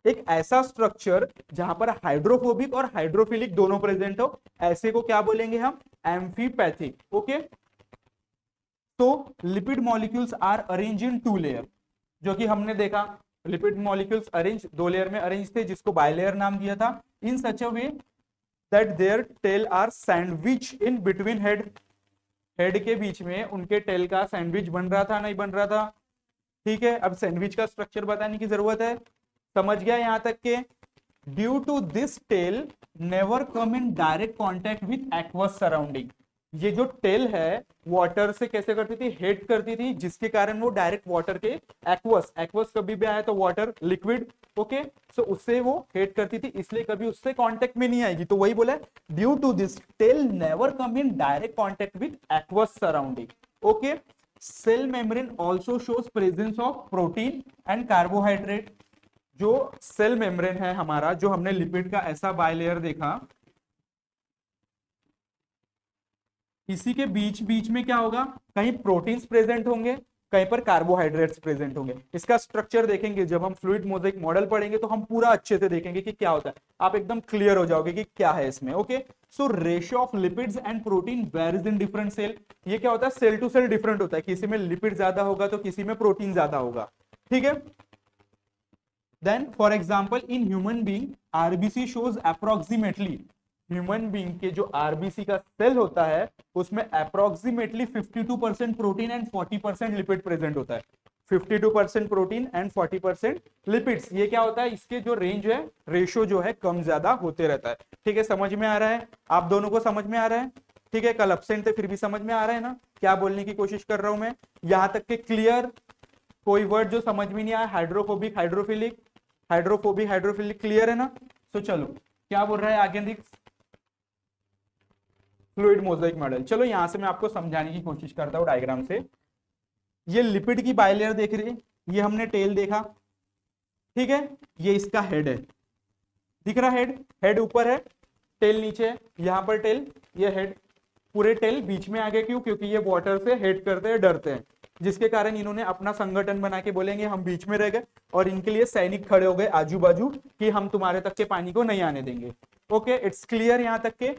एक ऐसा स्ट्रक्चर जहां पर हाइड्रोफोबिक और हाइड्रोफिलिक दोनों प्रेजेंट हो, ऐसे को क्या बोलेंगे हम, एम्फीपैथिक, ओके। तो lipid molecules are arrange in two layer, जो कि हमने देखा लिपिड मॉलिक्यूल्स अरेंज दो लेयर में अरेंज थे जिसको बायलेयर नाम दिया था, in such a way that their tail are sandwich in between head, head के बीच में उनके टेल का सैंडविच बन रहा था नहीं बन रहा था, ठीक है। अब सैंडविच का स्ट्रक्चर बताने की जरूरत है, समझ गया यहां तक के, due to this tail never come in direct contact with aqueous surrounding, ये जो टेल है वाटर से कैसे करती थी, हेट करती थी, जिसके कारण वो डायरेक्ट वाटर के एक्वस, एक्वस कभी भी आया तो वाटर लिक्विड, ओके, सो उससे वो हेट करती थी, इसलिए कभी उससे कांटेक्ट में नहीं आएगी, तो वही बोला due to this tail never come in direct contact with aqueous surrounding, okay. Cell membrane also shows presence of protein and carbohydrate, जो सेल मेम्ब्रेन है हमारा, जो हमने लिपिड का ऐसा बायलेयर देखा, इसी के बीच बीच में क्या होगा, कहीं प्रोटीन्स प्रेजेंट होंगे, कहीं पर कार्बोहाइड्रेट्स प्रेजेंट होंगे। इसका स्ट्रक्चर देखेंगे जब हम फ्लूइड मोज़ेक मॉडल पढ़ेंगे तो हम पूरा अच्छे से देखेंगे कि क्या होता है, आप एकदम क्लियर हो जाओगे कि क्या है इसमें, okay. So ratio of lipids and protein varies in different cell, ये क्या होता है, सेल टू सेल डिफरेंट होता है, किसी में लिपिड ज्यादा होगा तो किसी में प्रोटीन ज्यादा होगा, ठीक है। Then for example in human being RBC shows approximately, human being के जो आरबीसी का सेल होता है उसमें approximately 52% protein and 40% lipid present होता है, 52% प्रोटीन एंड 40% लिपिड्स। ये क्या होता है, इसके जो रेंज है, रेशो जो है कम ज्यादा होते रहता है, ठीक है। समझ में आ रहा है, आप दोनों को समझ में आ रहा है, ठीक है। कल एब्सेंट थे फिर भी समझ में आ रहा है ना क्या बोलने की कोशिश कर रहा हूं मैं, यहां तक के क्लियर, कोई वर्ड जो समझ में नहीं आया, hydrophobic, hydrophilic, hydrophobic, hydrophilic, clear है ना? तो चलो क्या बोल रहा है आगे देख, फ्लूइड मोजाइक मॉडल। चलो यहां से मैं आपको समझाने की कोशिश करता हूँ डायग्राम से। ये लिपिड की बाइलेयर देख रही है, ये हमने टेल देखा, ठीक है, ये इसका हेड है, दिख रहा हेड, हेड ऊपर है, टेल नीचे है, यहां पर टेल, ये हेड, पूरे टेल बीच में आ गए, क्यों? क्योंकि ये वाटर से हेड करते हैं, डरते हैं, जिसके कारण इन्होंने अपना संगठन बना के बोलेंगे हम बीच में रह गए, और इनके लिए सैनिक खड़े हो गए आजू बाजू कि हम तुम्हारे तक के पानी को नहीं आने देंगे। ओके, इट्स क्लियर यहां तक के?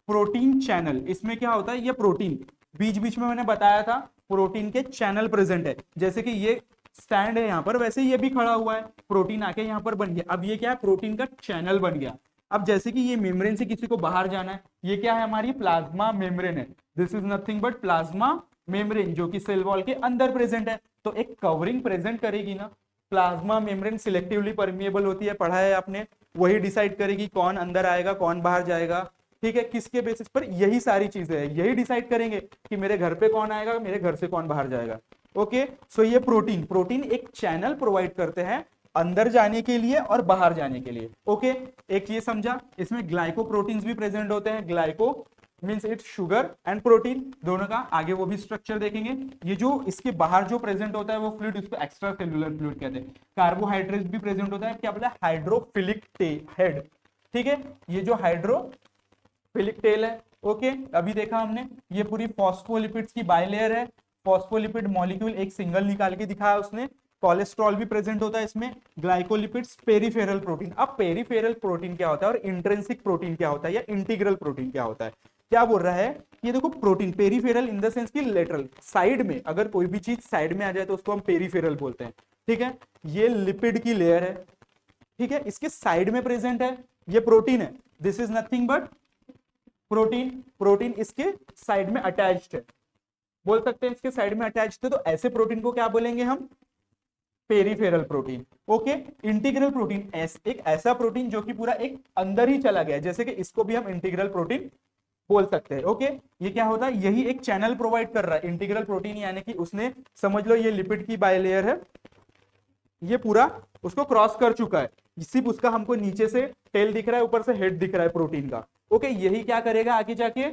प्रोटीन चैनल, इसमें क्या होता है, ये प्रोटीन, बीच बीच में मैंने बताया था प्रोटीन के चैनल प्रेजेंट है, जैसे कि ये स्टैंड है यहाँ पर, वैसे ये भी खड़ा हुआ है, प्रोटीन आके यहाँ पर बन गया। अब ये क्या है, प्रोटीन का चैनल बन गया। अब जैसे कि ये मेम्ब्रेन से किसी को बाहर जाना है, ये क्या है, हमारी प्लाज्मा मेम्ब्रेन है, this is nothing but plasma membrane, जो कि सेल वॉल के अंदर प्रेजेंट है, तो एक कवरिंग प्रेजेंट करेगी ना। प्लाज्मा मेम्ब्रेन सिलेक्टिवली परमिएबल होती है, पढ़ा है आपने, वही डिसाइड करेगी कौन अंदर आएगा कौन बाहर जाएगा, ठीक है, किसके बेसिस पर? यही सारी चीजें हैं, यही डिसाइड करेंगे कि मेरे घर पे कौन आएगा, मेरे घर से कौन बाहर जाएगा। ओके, सो ये प्रोटीन एक चैनल प्रोवाइड करते हैं अंदर जाने के लिए और बाहर जाने के लिए। ओके, एक ये समझा, इसमें ग्लाइकोप्रोटीन्स भी प्रेजेंट होते हैं, glyco means it's sugar and protein दोनों का, आगे वो भी स्ट्रक्चर देखेंगे। ये जो इसके बाहर जो प्रेजेंट होता है वो फ्लूइड, इसको एक्स्ट्रा सेलुलर फ्लूइड कहते हैं। कार्बोहाइड्रेट भी प्रेजेंट होता है, क्या बोला, हाइड्रोफिलिक हेड, ठीक है, ये जो हाइड्रोफिलिक टेल है। ओके, अभी देखा हमने, ये पूरी फॉस्फोलिपिड्स की बाइलेयर है, फॉस्फोलिपिड मॉलिक्यूल एक सिंगल निकाल के दिखाया उसने, कोलेस्ट्रॉल भी प्रेजेंट होता है इसमें, ग्लाइकोलिपिड्स, पेरिफेरल प्रोटीन। अब पेरिफेरल प्रोटीन क्या होता है और इंट्रिंसिक प्रोटीन क्या होता है या इंटीग्रल प्रोटीन क्या होता है? क्या बोल रहा है, ये देखो protein peripheral in the sense की लेटरल साइड में, अगर कोई भी चीज साइड में आ जाए तो उसको हम पेरिफेरल बोलते हैं, ठीक है। ये लिपिड की लेयर है, ठीक है, इसके साइड में प्रेजेंट है, ये प्रोटीन है, this is nothing but protein, protein इसके साइड में अटैच्ड है, बोल सकते हैं इसके साइड में अटैच्ड है, तो ऐसे प्रोटीन को क्या बोलेंगे हम, peripheral protein. Okay, integral protein एक ऐसा प्रोटीन जो कि पूरा एक अंदर ही चला गया, जैसे कि इसको भी हम इंटीग्रल प्रोटीन बोल सकते हैं। ओके, ये क्या होता है, यही एक चैनल प्रोवाइड कर रहा है इंटीग्रल प्रोटीन, यानी कि उसने समझ लो ये लिपिड की बाइलेयर है, ये पूरा उसको क्रॉस कर चुका है, सिर्फ उसका हमको नीचे से टेल दिख रहा है, ऊपर से हेड दिख रहा है प्रोटीन का। ओके, यही क्या करेगा आगे जाके,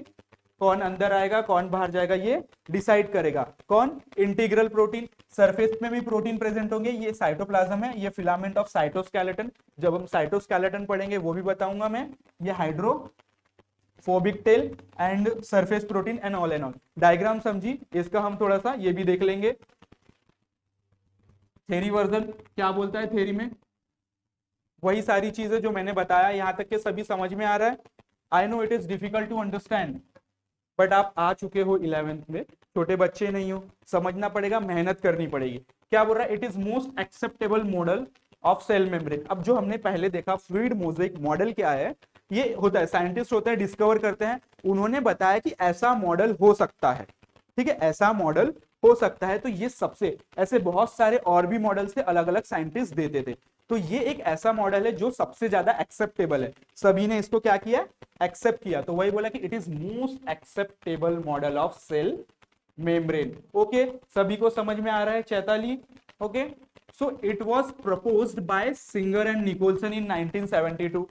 कौन अंदर आएगा कौन बाहर जाएगा ये डिसाइड करेगा, कौन, इंटीग्रल प्रोटीन। सरफेस में भी प्रोटीन प्रेजेंट होंगे, ये साइटोप्लाज्म है, ये फिलामेंट ऑफ साइटोस्केलेटन, जब हम साइटोस्केलेटन पढ़ेंगे वो भी बताऊंगा मैं। ये hydrophobic tell and surface protein and all and all. Diagram समझी, इसका हम थोड़ा सा ये भी देख लेंगे। थेरी वर्जन क्या बोलता है, थेरी में वही सारी चीजें जो मैंने बताया, यहां तक के सभी समझ में आ रहा है? I know it is difficult to understand, but आप आ चुके हो 11th में, छोटे बच्चे नहीं हो, समझना पड़ेगा, मेहनत करनी पड़ेगी। क्या बोल रहा है, it is most acceptable model of cell membrane. अब जो हमने पहले देखा फ्लूइड मोजाइक मॉडल क्या है, ये होता है साइंटिस्ट होते हैं डिस्कवर करते हैं, उन्होंने बताया कि ऐसा मॉडल हो सकता है, ठीक है, ऐसा मॉडल हो सकता है, तो ये सबसे ऐसे बहुत सारे और भी मॉडल से अलग अलग साइंटिस्ट देते थे, तो ये एक ऐसा मॉडल है जो सबसे ज्यादा एक्सेप्टेबल है, सभी ने इसको क्या किया, एक्सेप्ट किया, तो वही बोला कि it is most acceptable model of cell membrane. Okay, सभी को समझ में आ रहा है Chaitali? Okay, so it was proposed by Singer and Nicolson in 1972।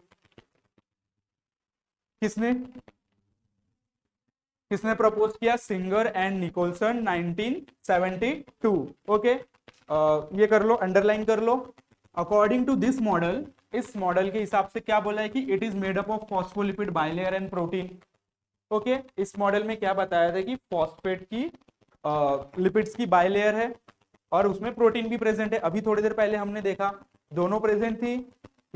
किसने किसने प्रपोज किया, सिंगर एंड निकोलसन 1972। ओके, ये कर लो, अंडरलाइन कर लो। अकॉर्डिंग टू दिस मॉडल, इस मॉडल के हिसाब से क्या बोला है कि it is made up of phospholipid bilayer and protein. Okay, इस मॉडल में क्या बताया था कि फॉस्फेट की लिपिड्स की बाइलेयर है और उसमें प्रोटीन भी प्रेजेंट है। अभी थोड़ी देर पहले हमने देखा दोनों प्रेजेंट थी,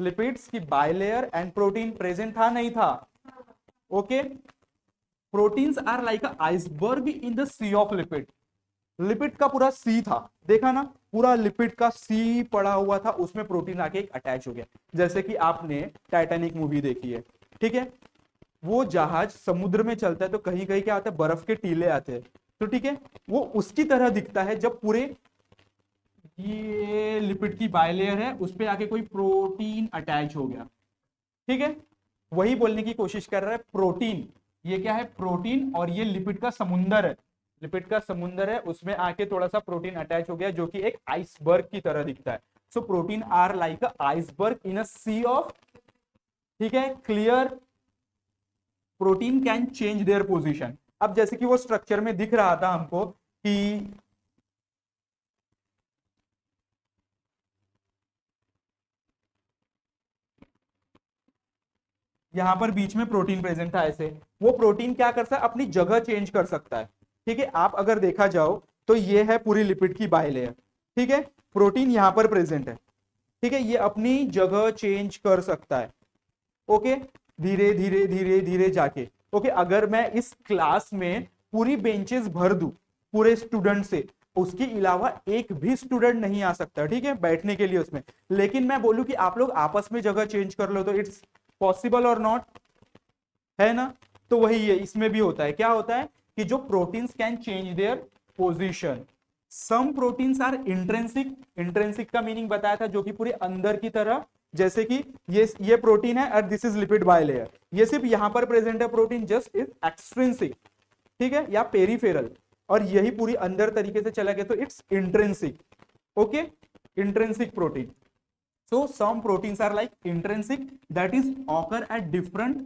लिपिड्स की बाइलेयर एंड प्रोटीन प्रेजेंट था नहीं था? Okay, proteins are like a iceberg in the sea of lipid. Lipid का पूरा सी था, देखा ना, पूरा लिपिड का सी पड़ा हुआ था, उसमें प्रोटीन आके एक अटैच हो गया, जैसे कि आपने टाइटैनिक मूवी देखी है, ठीक है, वो जहाज समुद्र में चलता है तो कहीं कहीं क्या आता है, बर्फ के टीले आते हैं, तो ठीक है, वो उसकी तरह दिखता है जब पूरे ये लिपिड की बाइलेयर है उस पर आके कोई प्रोटीन अटैच हो गया, ठीक है, वही बोलने की कोशिश कर रहा है, प्रोटीन, ये क्या है, प्रोटीन, और ये लिपिड का समुंदर है, लिपिड का समुंदर है, उसमें आके थोड़ा सा प्रोटीन अटैच हो गया जो कि एक आइसबर्ग की तरह दिखता है। So protein are like a iceberg in a sea of, ठीक है, clear, protein can change their position. अब जैसे कि वो स्ट्रक्चर में दिख रहा था हमको कि यहां पर बीच में प्रोटीन प्रेजेंट था ऐसे, वो प्रोटीन क्या कर सकता है, अपनी जगह चेंज कर सकता है। ठीक है, आप अगर देखा जाओ तो ये है पूरी लिपिड की बाइलेयर, ठीक है, प्रोटीन यहां पर प्रेजेंट है, ठीक है, ये अपनी जगह चेंज कर सकता है। ओके, धीरे धीरे धीरे धीरे जाके, ओके, अगर मैं इस क्लास में पूरी बेंचेस भर दूं पूरे स्टूडेंट से, उसके अलावा एक भी स्टूडेंट नहीं आ सकता, ठीक है, बैठने के लिए उसमें, लेकिन मैं बोलूं कि आप लोग आपस में जगह चेंज कर लो, तो इट्स पॉसिबल और नॉट, है ना। तो वही है, इसमें भी होता है, क्या होता है कि जो proteins can change their position. Some proteins are intrinsic, intrinsic का मीनिंग बताया था, जो कि पूरे अंदर की तरह, जैसे कि ये प्रोटीन है और दिस इज लिपिड बाइलेयर, ये सिर्फ यहां पर प्रेजेंट है प्रोटीन, जस्ट इज एक्सट्रिंसिक, ठीक है, या पेरिफेरल, और यही पूरी अंदर तरीके से चला गया तो it's intrinsic. Okay, intrinsic protein. So some proteins are like intrinsic, that is occur at different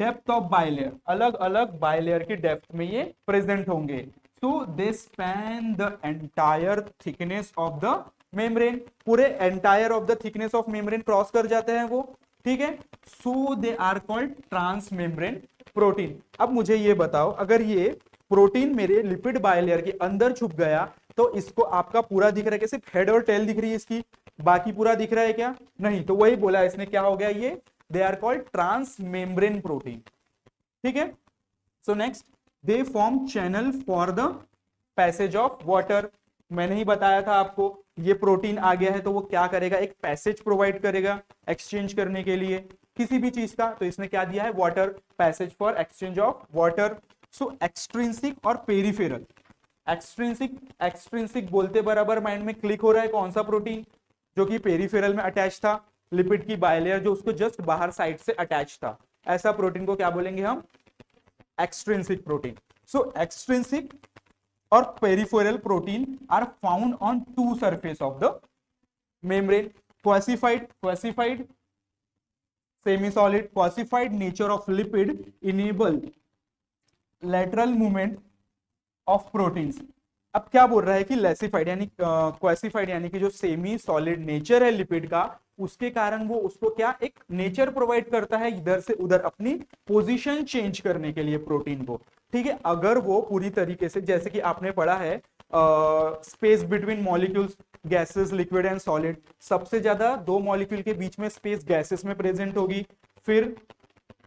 depth of bilayer, अलग अलग bilayer की depth में ये present होंगे। So they span the entire thickness of the membrane, पूरे entire of the thickness of membrane cross कर जाते हैं वो, ठीक है। So they are called transmembrane protein। अब मुझे ये बताओ, अगर ये प्रोटीन मेरे लिपिड बाइलेयर के अंदर छुप गया तो इसको आपका पूरा दिख रहा है, सिर्फ हेड और टेल दिख रही है इसकी, बाकी पूरा दिख रहा है क्या, नहीं, तो वही बोला इसने, क्या हो गया ये, they are called transmembrane protein, ठीक है। So next, they form channel for the passage of water. मैंने ही बताया था आपको, ये प्रोटीन आ गया है तो वो क्या करेगा, एक पैसेज प्रोवाइड करेगा एक्सचेंज करने के लिए किसी भी चीज का, तो इसने क्या दिया है, water, passage for exchange of water. So extrinsic और पेरिफेरल, एक्सट्रिंसिक, एक्सट्रिंसिक बोलते बराबर माइंड में क्लिक हो रहा है कौन सा प्रोटीन, जो कि पेरिफेरल में अटैच था, लिपिड की बाइलेयर जो उसको जस्ट बाहर साइड से अटैच था, ऐसा प्रोटीन को क्या बोलेंगे हम, एक्सट्रिंसिक प्रोटीन। सो एक्सट्रिंसिक और peripheral protein are found on to surface of the membrane. Quasified semi solid, quasified nature of lipid enable lateral movement of proteins. अब क्या बोल रहा है कि लेसिफाइड यानी क्वासिफाइड यानी कि जो सेमी सॉलिड नेचर है लिपिड का, उसके कारण वो उसको क्या एक नेचर प्रोवाइड करता है इधर से उधर अपनी पोजीशन चेंज करने के लिए प्रोटीन को, ठीक है। अगर वो पूरी तरीके से, जैसे कि आपने पढ़ा है space between molecules, gases, liquid and solid, सबसे ज्यादा दो मॉलिक्यूल के बीच में स्पेस गैसेस में प्रेजेंट होगी, फिर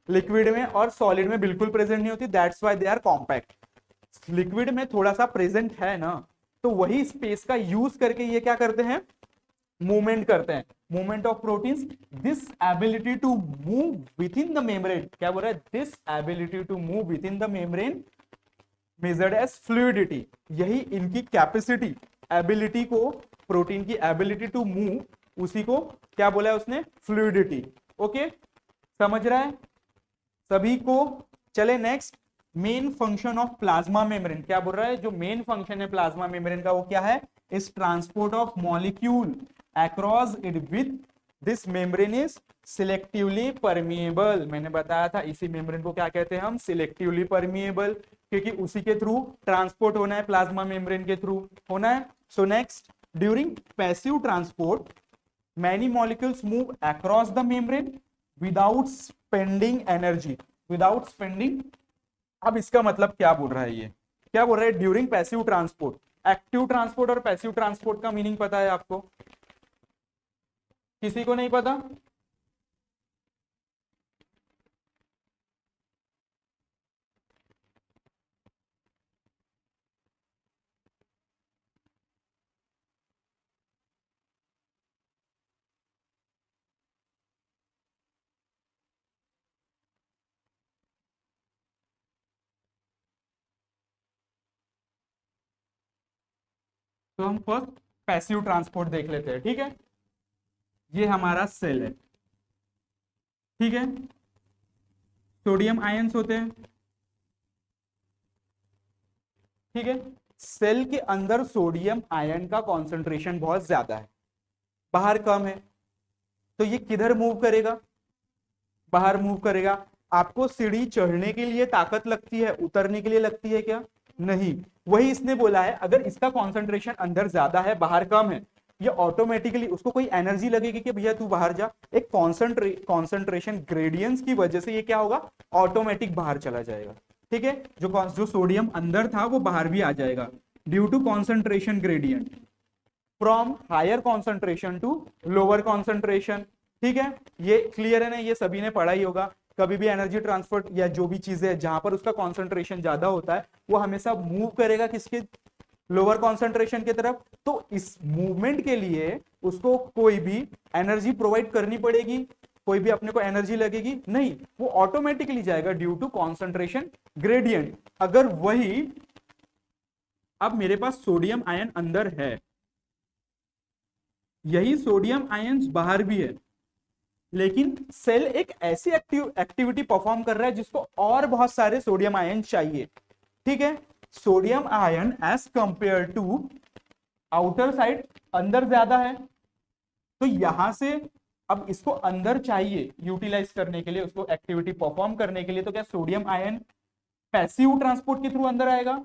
लिक्विड में और सॉलिड में बिल्कुल प्रेजेंट नहीं होती, that's why they are compact. Liquid में थोड़ा सा प्रेजेंट है ना, तो वही स्पेस का यूज करके ये क्या करते हैं, मूवमेंट करते हैं, movement of proteins. This ability to move within the membrane, क्या बोल रहा है, this ability to move within the membrane measured as fluidity, यही इनकी कैपेसिटी, एबिलिटी को, प्रोटीन की एबिलिटी टू मूव, उसी को क्या बोला है उसने, फ्लूइडिटी। ओके, समझ रहा है सभी को। चले next, main function of plasma membrane, क्या बोल रहा है, जो मेन फंक्शन है प्लाज्मा मेम्ब्रेन का वो क्या है, इस transport of molecule across it with this membrane is selectively permeable. मैंने बताया था इसी मेम्ब्रेन को क्या कहते हैं हम, सिलेक्टिवली परमिएबल, क्योंकि उसी के थ्रू ट्रांसपोर्ट होना है, प्लाज्मा मेम्ब्रेन के थ्रू होना है। So next, during passive transport many molecules move across the membrane without spending energy, without spending. अब इसका मतलब क्या बोल रहा है, ये क्या बोल रहा है, during passive transport. Active transport और पैसिव ट्रांसपोर्ट का मीनिंग पता है आपको, किसी को नहीं पता, तो हम फर्स्ट पैसिव ट्रांसपोर्ट देख लेते हैं, ठीक है। ये हमारा सेल है, ठीक है, सोडियम आयंस होते हैं, ठीक है, सेल के अंदर सोडियम आयन का कॉन्सेंट्रेशन बहुत ज्यादा है, बाहर कम है, तो ये किधर मूव करेगा, बाहर मूव करेगा। आपको सीढ़ी चढ़ने के लिए ताकत लगती है, उतरने के लिए लगती है क्या, नहीं। वही इसने बोला है, अगर इसका कॉन्सेंट्रेशन अंदर ज्यादा है बाहर कम है, ये ऑटोमेटिकली उसको कोई एनर्जी लगेगी कि भैया तू बाहर जा, एक कॉन्सेंट्रेशन ग्रेडियंस की वजह से ये क्या होगा, ऑटोमेटिक बाहर चला जाएगा। ठीक है, जो सोडियम अंदर था वो बाहर भी आ जाएगा due to concentration gradient from higher concentration to lower concentration. ठीक है, ये क्लियर है ना, ये सभी ने पढ़ा ही होगा। कभी भी एनर्जी ट्रांसफर या जो भी चीजें है जहां पर उसका कॉन्सेंट्रेशन ज्यादा होता है वो हमेशा मूव करेगा किसके, लोअर कॉन्सेंट्रेशन की तरफ। तो इस मूवमेंट के लिए उसको कोई भी एनर्जी प्रोवाइड करनी पड़ेगी, कोई भी अपने को एनर्जी लगेगी नहीं, वो ऑटोमेटिकली जाएगा ड्यू टू कॉन्सेंट्रेशन ग्रेडियंट। अगर वही अब मेरे पास सोडियम आयन अंदर है, यही सोडियम आयन बाहर भी है, लेकिन सेल एक ऐसी एक्टिविटी परफॉर्म कर रहा है जिसको और बहुत सारे सोडियम आयन चाहिए। ठीक है, sodium ion as compare to outer side अंदर ज्यादा है, तो यहां से अब इसको अंदर चाहिए यूटिलाइज करने के लिए, उसको एक्टिविटी परफॉर्म करने के लिए, तो क्या सोडियम आयन पैसिव ट्रांसपोर्ट के थ्रू अंदर आएगा,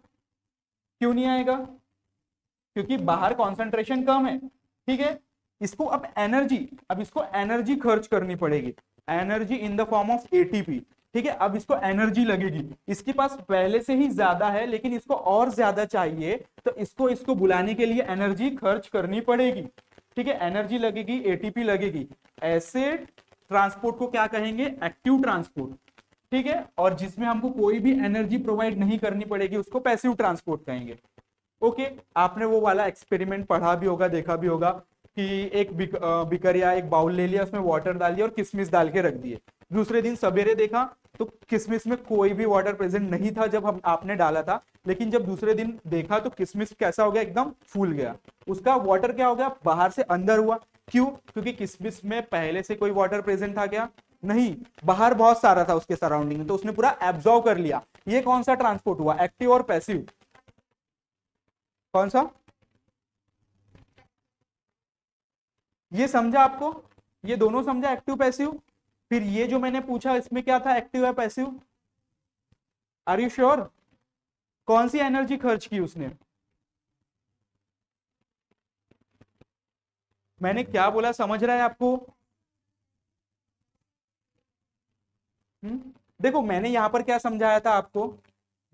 क्यों नहीं आएगा, क्योंकि बाहर कॉन्सेंट्रेशन कम है। ठीक है, इसको अब इसको एनर्जी खर्च करनी पड़ेगी, energy in the form of ATP. ठीक है, अब इसको एनर्जी लगेगी, इसके पास पहले से ही ज्यादा है लेकिन इसको और ज्यादा चाहिए, तो इसको बुलाने के लिए एनर्जी खर्च करनी पड़ेगी। ठीक है, एनर्जी लगेगी, एटीपी लगेगी, ऐसे ट्रांसपोर्ट को क्या कहेंगे, एक्टिव ट्रांसपोर्ट। ठीक है, और जिसमें हमको कोई भी एनर्जी प्रोवाइड नहीं करनी पड़ेगी उसको पैसिव ट्रांसपोर्ट कहेंगे। ओके, आपने वो वाला एक्सपेरिमेंट पढ़ा भी होगा, देखा भी होगा कि एक बिकर या एक बाउल ले लिया, उसमें वाटर डाल दिया और किशमिश डाल के रख दिए। दूसरे दिन सवेरे देखा तो किशमिश में कोई भी वाटर प्रेजेंट नहीं था जब आपने डाला था, लेकिन जब दूसरे दिन देखा तो किशमिश कैसा हो गया, एकदम फूल गया, उसका वाटर क्या हो गया, बाहर से अंदर हुआ। क्यों, क्योंकि किशमिश में पहले से कोई वाटर प्रेजेंट था क्या, नहीं, बाहर बहुत सारा था उसके सराउंडिंग में, तो उसने पूरा एब्जॉर्व कर लिया। ये कौन सा ट्रांसपोर्ट हुआ, एक्टिव और पैसिव, कौन सा, ये समझा आपको, ये दोनों समझा, एक्टिव पैसिव। फिर ये जो मैंने पूछा इसमें क्या था, एक्टिव है पैसिव, आर यू श्योर, कौन सी एनर्जी खर्च की उसने, मैंने क्या बोला समझ रहा है आपको। देखो मैंने यहां पर क्या समझाया था आपको,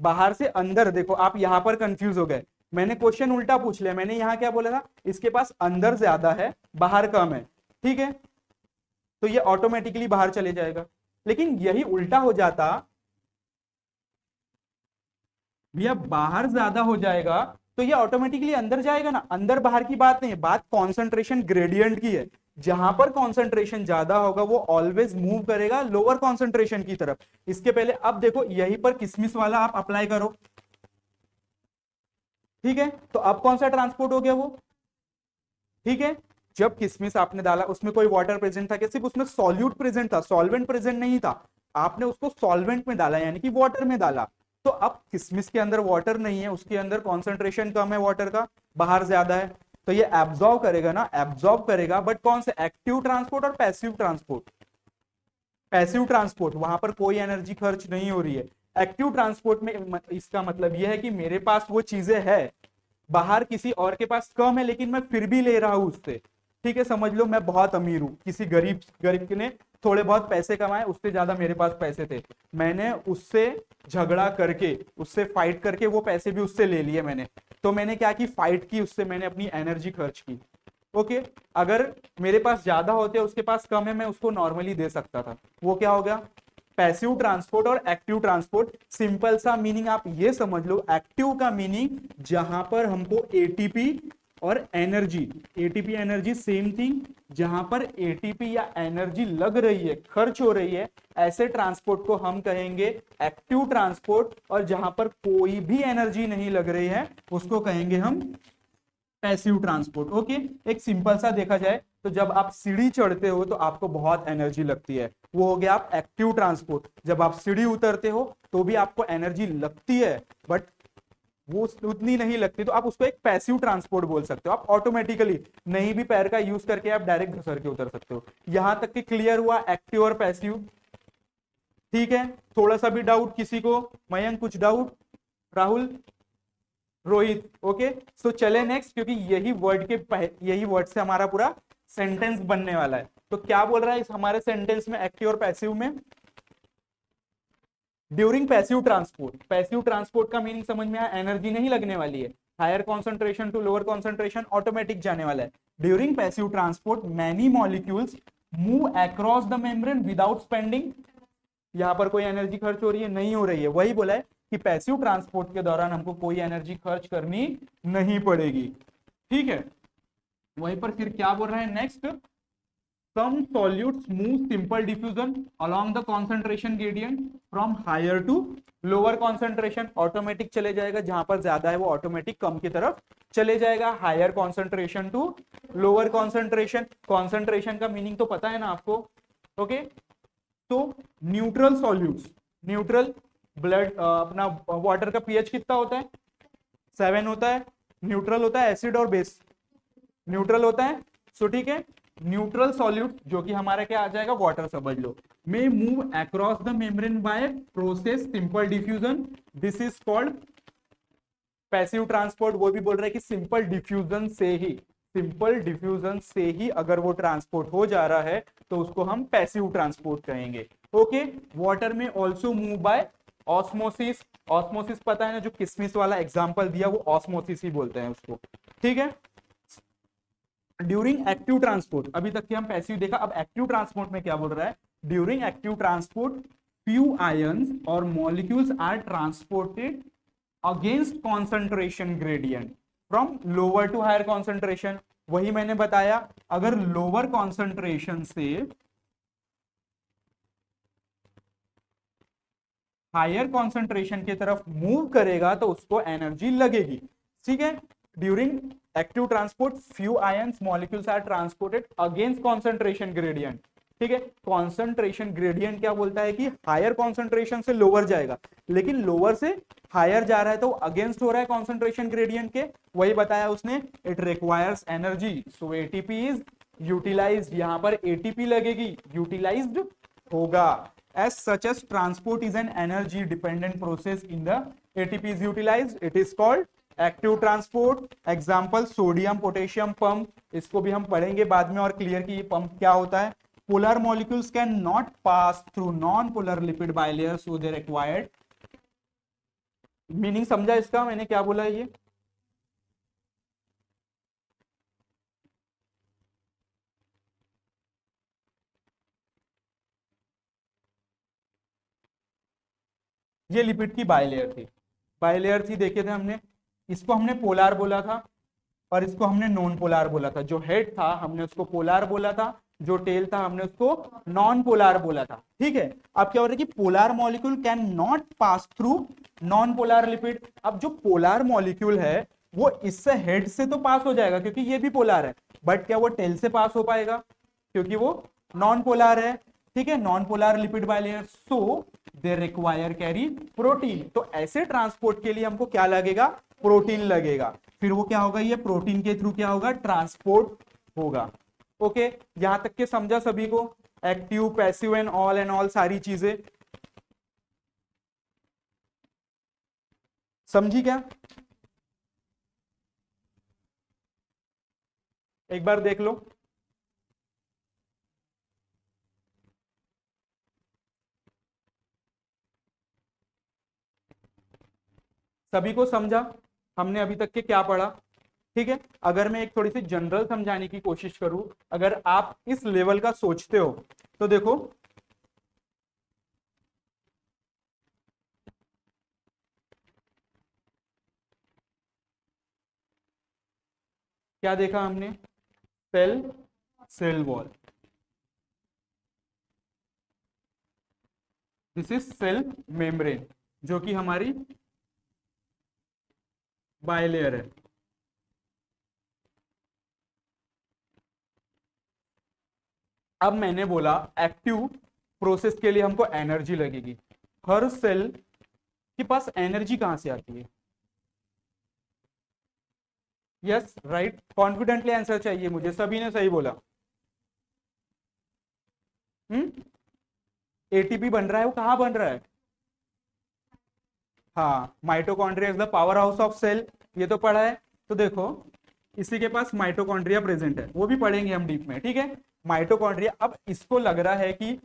बाहर से अंदर, देखो आप यहां पर कंफ्यूज हो गए, मैंने क्वेश्चन उल्टा पूछ लिया। मैंने यहां क्या बोला था, इसके पास अंदर ज्यादा है बाहर कम है, ठीक है, तो ये ऑटोमेटिकली बाहर चले जाएगा। लेकिन यही उल्टा हो जाता, भैया बाहर ज्यादा हो जाएगा तो ये ऑटोमेटिकली अंदर जाएगा ना, अंदर बाहर की बात नहीं है, बात कॉन्सेंट्रेशन ग्रेडियंट की है। जहां पर कॉन्सेंट्रेशन ज्यादा होगा वो ऑलवेज मूव करेगा लोअर कॉन्सेंट्रेशन की तरफ। इसके पहले अब देखो यहीं पर किसमिस वाला आप अप्लाई करो, ठीक है, तो अब कौन सा ट्रांसपोर्ट हो गया वो, ठीक है, जब किसमिस आपने डाला उसमें कोई वाटर प्रेजेंट था क्या, सिर्फ उसमें सॉल्यूट प्रेजेंट था, सॉल्वेंट प्रेजेंट नहीं था, आपने उसको सॉल्वेंट में डाला यानी कि वाटर में डाला, तो अब किसमिस के अंदर वाटर नहीं है, उसके अंदर कॉन्सेंट्रेशन कम है वाटर का, बाहर ज्यादा है, तो ये एब्जॉर्ब करेगा ना, एब्जॉर्ब करेगा, बट कौन से, एक्टिव ट्रांसपोर्ट और पैसिव ट्रांसपोर्ट। पैसिव ट्रांसपोर्ट वहां पर कोई एनर्जी खर्च नहीं हो रही है। एक्टिव ट्रांसपोर्ट में इसका मतलब यह है कि मेरे पास वो चीजें है, बाहर किसी और के पास कम है लेकिन मैं फिर भी ले रहा हूं उससे, ठीक है, समझ लो मैं बहुत अमीर हूं, किसी गरीब ने थोड़े बहुत पैसे कमाए, उससे ज्यादा मेरे पास पैसे थे, मैंने उससे झगड़ा करके, उससे फाइट करके वो पैसे भी उससे ले लिए मैंने, तो मैंने क्या की, फाइट की उससे, मैंने अपनी एनर्जी खर्च की। ओके, अगर मेरे पास ज्यादा होते, उसके पास कम है, मैं उसको नॉर्मली दे सकता था, वो क्या हो गया, पैसिव ट्रांसपोर्ट और एक्टिव ट्रांसपोर्ट। सिंपल सा मीनिंग आप ये समझ लो, एक्टिव का मीनिंग जहां पर हमको एटीपी और energy, ATP energy same thing, जहां पर एटीपी या एनर्जी लग रही है, खर्च हो रही है, ऐसे ट्रांसपोर्ट को हम कहेंगे एक्टिव ट्रांसपोर्ट, और जहां पर कोई भी एनर्जी नहीं लग रही है उसको कहेंगे हम पैसिव ट्रांसपोर्ट। ओके, एक सिंपल सा देखा जाए तो जब आप सीढ़ी चढ़ते हो तो आपको बहुत एनर्जी लगती है, वो हो गया आप एक्टिव ट्रांसपोर्ट। जब आप सीढ़ी उतरते हो तो भी आपको एनर्जी लगती है, बट वो उतनी नहीं लगती, तो आप उसको एक पैसिव ट्रांसपोर्ट बोल सकते हो। आप ऑटोमेटिकली नहीं भी पैर का यूज करके आप डायरेक्ट घसर के उतर सकते हो। यहां तक कि क्लियर हुआ एक्टिव और पैसिव? ठीक है, थोड़ा सा भी डाउट किसी को? मयंक कुछ डाउट? राहुल, रोहित, ओके। सो चले नेक्स्ट, क्योंकि यही वर्ड से हमारा पूरा सेंटेंस बनने वाला है। तो क्या बोल रहा है इस हमारे सेंटेंस में एक्टिव और पैसिव में? ड्यूरिंग पैसिव ट्रांसपोर्ट का मीनिंग समझ में आया? एनर्जी नहीं लगने वाली है, higher concentration to lower concentration automatic जाने वाला है। During passive transport many molecules move across the membrane without spending, यहां पर कोई एनर्जी खर्च हो रही है? नहीं हो रही है। वही बोला है कि पैसिव ट्रांसपोर्ट के दौरान हमको कोई एनर्जी खर्च करनी नहीं पड़ेगी। ठीक है, वहीं पर फिर क्या बोल रहे हैं next? some solutes move simple diffusion along the concentration gradient from higher to lower concentration, automatic चले जाएगा, जहां पर ज्यादा है वो ऑटोमेटिक कम की तरफ चले जाएगा। Higher concentration to lower concentration, concentration का मीनिंग तो पता है ना आपको? ओके, तो न्यूट्रल सॉल्यूट्स, न्यूट्रल ब्लड अपना वाटर का पीएच कितना होता है? 7 होता है। न्यूट्रल होता है एसिड और बेस, न्यूट्रल होता है। सो ठीक है, न्यूट्रल सॉल्यूट जो कि हमारा क्या आ जाएगा? वाटर समझ लो। May move across the membrane by process simple diffusion, this is called passive transport. वो भी बोल रहा है कि सिंपल डिफ्यूजन से ही अगर वो ट्रांसपोर्ट हो जा रहा है तो उसको हम पैसिव ट्रांसपोर्ट कहेंगे। ओके, वाटर में also move by osmosis, osmosis पता है ना, जो किसमिस वाला एग्जांपल दिया वो ऑस्मोसिस ही बोलते हैं उसको। ठीक है, ड्यूरिंग एक्टिव ट्रांसपोर्ट, अभी तक कि हम पैसिव देखा, अब एक्टिव ट्रांसपोर्ट में क्या बोल रहा है? During active transport few ions और molecules are transported against concentration gradient from lower to higher concentration. वही मैंने बताया, अगर लोअर कॉन्सेंट्रेशन से हायर कॉन्सेंट्रेशन की तरफ मूव करेगा तो उसको एनर्जी लगेगी। ठीक है, during active transport few ions molecules are transported against concentration gradient. ठीक है, कॉन्सेंट्रेशन ग्रेडियंट क्या बोलता है कि हायर कॉन्सेंट्रेशन से लोअर जाएगा, लेकिन लोअर से हायर जा रहा है तो अगेंस्ट हो रहा है कॉन्सेंट्रेशन ग्रेडियंट के। वही बताया उसने, it requires energy, so ATP is utilized, यहां पर एटीपी लगेगी, यूटिलाइज्ड होगा। as such as transport is an energy dependent process in the ATP is utilized, it is called active transport. Example sodium potassium pump, इसको भी हम पढ़ेंगे बाद में और क्लियर कि ये पंप क्या होता है। Polar molecules can not pass through non polar lipid bilayer so they required, meaning समझा इसका मैंने क्या बोला है? ये लिपिड की बाइलेयर थी देखे थे हमने। इसको हमने पोलार बोला था और इसको हमने नॉन पोलार बोला था। जो हेड था हमने उसको पोलार बोला था, जो टेल था हमने उसको नॉन पोलार बोला था। ठीक है, अब क्या हो रहा है कि polar molecule can not pass through non polar lipid. अब जो पोलार मॉलिक्यूल है वो इससे हेड से तो पास हो जाएगा क्योंकि ये भी पोलार है, बट क्या वो टेल से पास हो पाएगा? क्योंकि वो नॉन पोलार है। ठीक है, non polar lipid bilayer, so they require carry protein. तो ऐसे ट्रांसपोर्ट के लिए हमको क्या लगेगा? प्रोटीन लगेगा। फिर वो क्या होगा? ये प्रोटीन के थ्रू क्या होगा? ट्रांसपोर्ट होगा। ओके, यहां तक के समझा सभी को? एक्टिव, पैसिव एंड ऑल सारी चीजें समझी क्या? एक बार देख लो। सभी को समझा हमने अभी तक के क्या पढ़ा? ठीक है, अगर मैं एक थोड़ी सी जनरल समझाने की कोशिश करूं, अगर आप इस लेवल का सोचते हो तो देखो, क्या देखा हमने? Cell wall, this is cell membrane जो कि हमारी बाइलेयर है। अब मैंने बोला एक्टिव प्रोसेस के लिए हमको एनर्जी लगेगी। हर सेल के पास एनर्जी कहां से आती है? यस राइट, कॉन्फिडेंटली आंसर चाहिए मुझे, सभी ने सही बोला। एटीपी बन रहा है, वो कहाँ बन रहा है? हाँ, mitochondria is the power house of cell, ये तो पढ़ा है। तो देखो, इसी के पास माइटोकॉन्ड्रिया प्रेजेंट है, वो भी पढ़ेंगे हम डीप में, ठीक है। माइटोकॉन्ड्रिया, अब इसको लग रहा है कि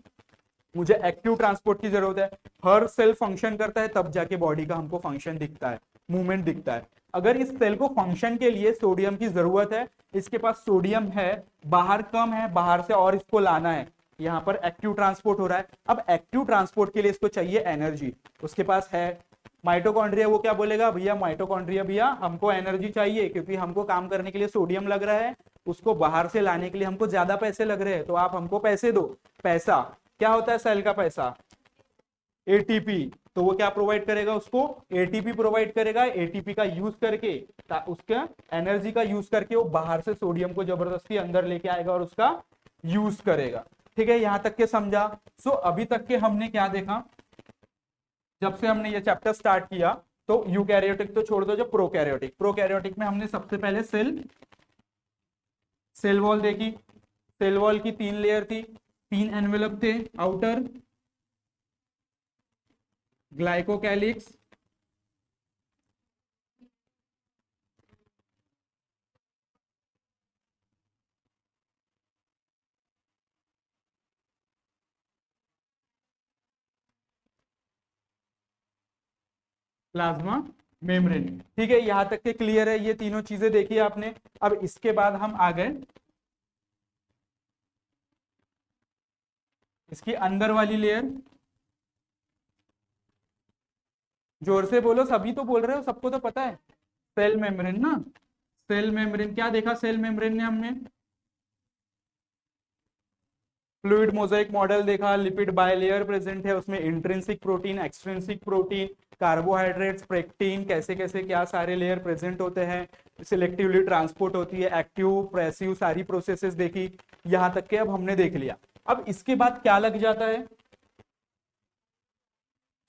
मुझे एक्टिव ट्रांसपोर्ट की जरूरत है, हर सेल फंक्शन करता है तब जाके बॉडी का हमको फंक्शन दिखता है, मूवमेंट दिखता है। अगर इस सेल को फंक्शन के लिए सोडियम की जरूरत है, इसके पास सोडियम है, बाहर कम है, बाहर से और इसको लाना है, यहाँ पर एक्टिव ट्रांसपोर्ट हो रहा है। अब एक्टिव ट्रांसपोर्ट के लिए इसको चाहिए एनर्जी, उसके पास है। माइटोकॉन्ड्रिया वो क्या बोलेगा, भैया माइटोकॉन्ड्रिया भैया हमको एनर्जी चाहिए, क्योंकि हमको काम करने के लिए सोडियम लग रहा है, उसको बाहर से लाने के लिए हमको ज्यादा पैसे लग रहे हैं, तो आप हमको पैसे दो। पैसा क्या होता है सेल का पैसा? एटीपी। तो वो क्या प्रोवाइड करेगा उसको? एटीपी प्रोवाइड करेगा। एटीपी का यूज करके, उसका एनर्जी का यूज करके वो बाहर से सोडियम को जबरदस्ती अंदर लेके आएगा और उसका यूज करेगा। ठीक है, यहां तक के समझा? सो अभी तक के हमने क्या देखा, जब से हमने ये चैप्टर स्टार्ट किया, तो यूकैरियोटिक तो छोड़ दो, जो प्रोकैरियोटिक, प्रोकैरियोटिक में हमने सबसे पहले सेल वॉल देखी। सेल वॉल की 3 लेयर थी, 3 एनवेलप थे, आउटर ग्लाइकोकैलिक्स, प्लाज्मा मेम्ब्रेन। ठीक है, यहां तक के क्लियर है, ये तीनों चीजें देखी आपने। अब इसके बाद हम आ गए इसकी अंदर वाली लेयर। जोर से बोलो, सभी तो बोल रहे हो, सबको तो पता है। सेल मेम्ब्रेन ना, सेल मेम्ब्रेन क्या देखा सेल मेम्ब्रेन ने हमने? फ्लूइड मोजाइक मॉडल देखा, लिपिड बायलेयर प्रेजेंट है, उसमें intrinsic protein, extrinsic protein, carbohydrates, protein, कैसे कैसे क्या सारे लेयर प्रेजेंट होते हैं, सिलेक्टिवली ट्रांसपोर्ट होती है, एक्टिव पैसिव सारी प्रोसेसेस देखी। यहां तक के अब हमने देख लिया। अब इसके बाद क्या लग जाता है?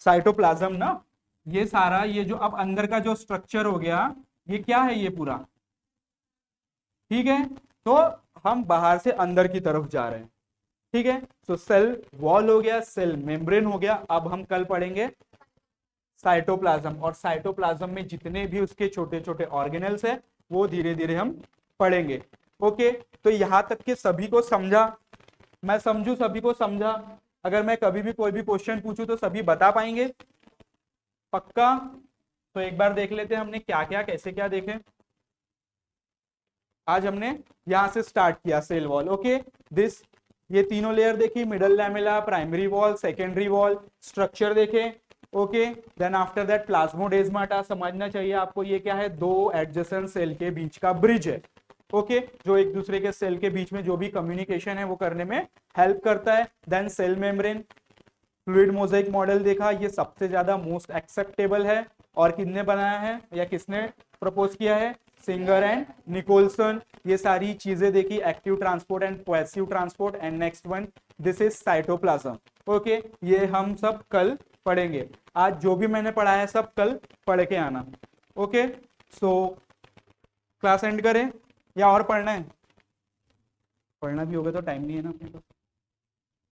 साइटोप्लाज्म ना, ये सारा, ये जो अब अंदर का जो स्ट्रक्चर हो गया, ये क्या है? ये पूरा ठीक है। तो हम बाहर से अंदर की तरफ जा रहे हैं, ठीक है। तो सेल वॉल हो गया, सेल मेम्ब्रेन हो गया। अब हम कल पढ़ेंगे साइटोप्लाज्म, और साइटोप्लाज्म में जितने भी उसके छोटे छोटे ऑर्गेनल्स है वो धीरे धीरे हम पढ़ेंगे। ओके, तो यहां तक के सभी को समझा? मैं समझू सभी को समझा? अगर मैं कभी भी कोई भी क्वेश्चन पूछूं तो सभी बता पाएंगे? पक्का? तो एक बार देख लेते हैं हमने क्या क्या कैसे क्या देखे। आज हमने यहां से स्टार्ट किया, सेल वॉल। ओके, दिस, ये तीनों लेयर देखी, middle lamella, primary wall, secondary wall, structure देखे। Okay, then after that plasmodesmata, समझना चाहिए आपको ये क्या है? 2 एडजेसेंट सेल के बीच का ब्रिज है। ओके, जो एक दूसरे के सेल के बीच में जो भी कम्युनिकेशन है वो करने में हेल्प करता है। Then cell membrane, fluid mosaic model देखा, ये सबसे ज्यादा मोस्ट एक्सेप्टेबल है, और किसने बनाया है या किसने प्रपोज किया है? Singer and Nicolson. ये सारी चीजें देखी, active transport and passive transport. And next one, this is cytoplasm. Okay, ये हम सब कल पढ़ेंगे। आज जो भी मैंने पढ़ा है सब कल पढ़ के आना। ओके, सो क्लास एंड करें या और पढ़ना है? पढ़ना भी होगा तो टाइम नहीं है ना अपने पास।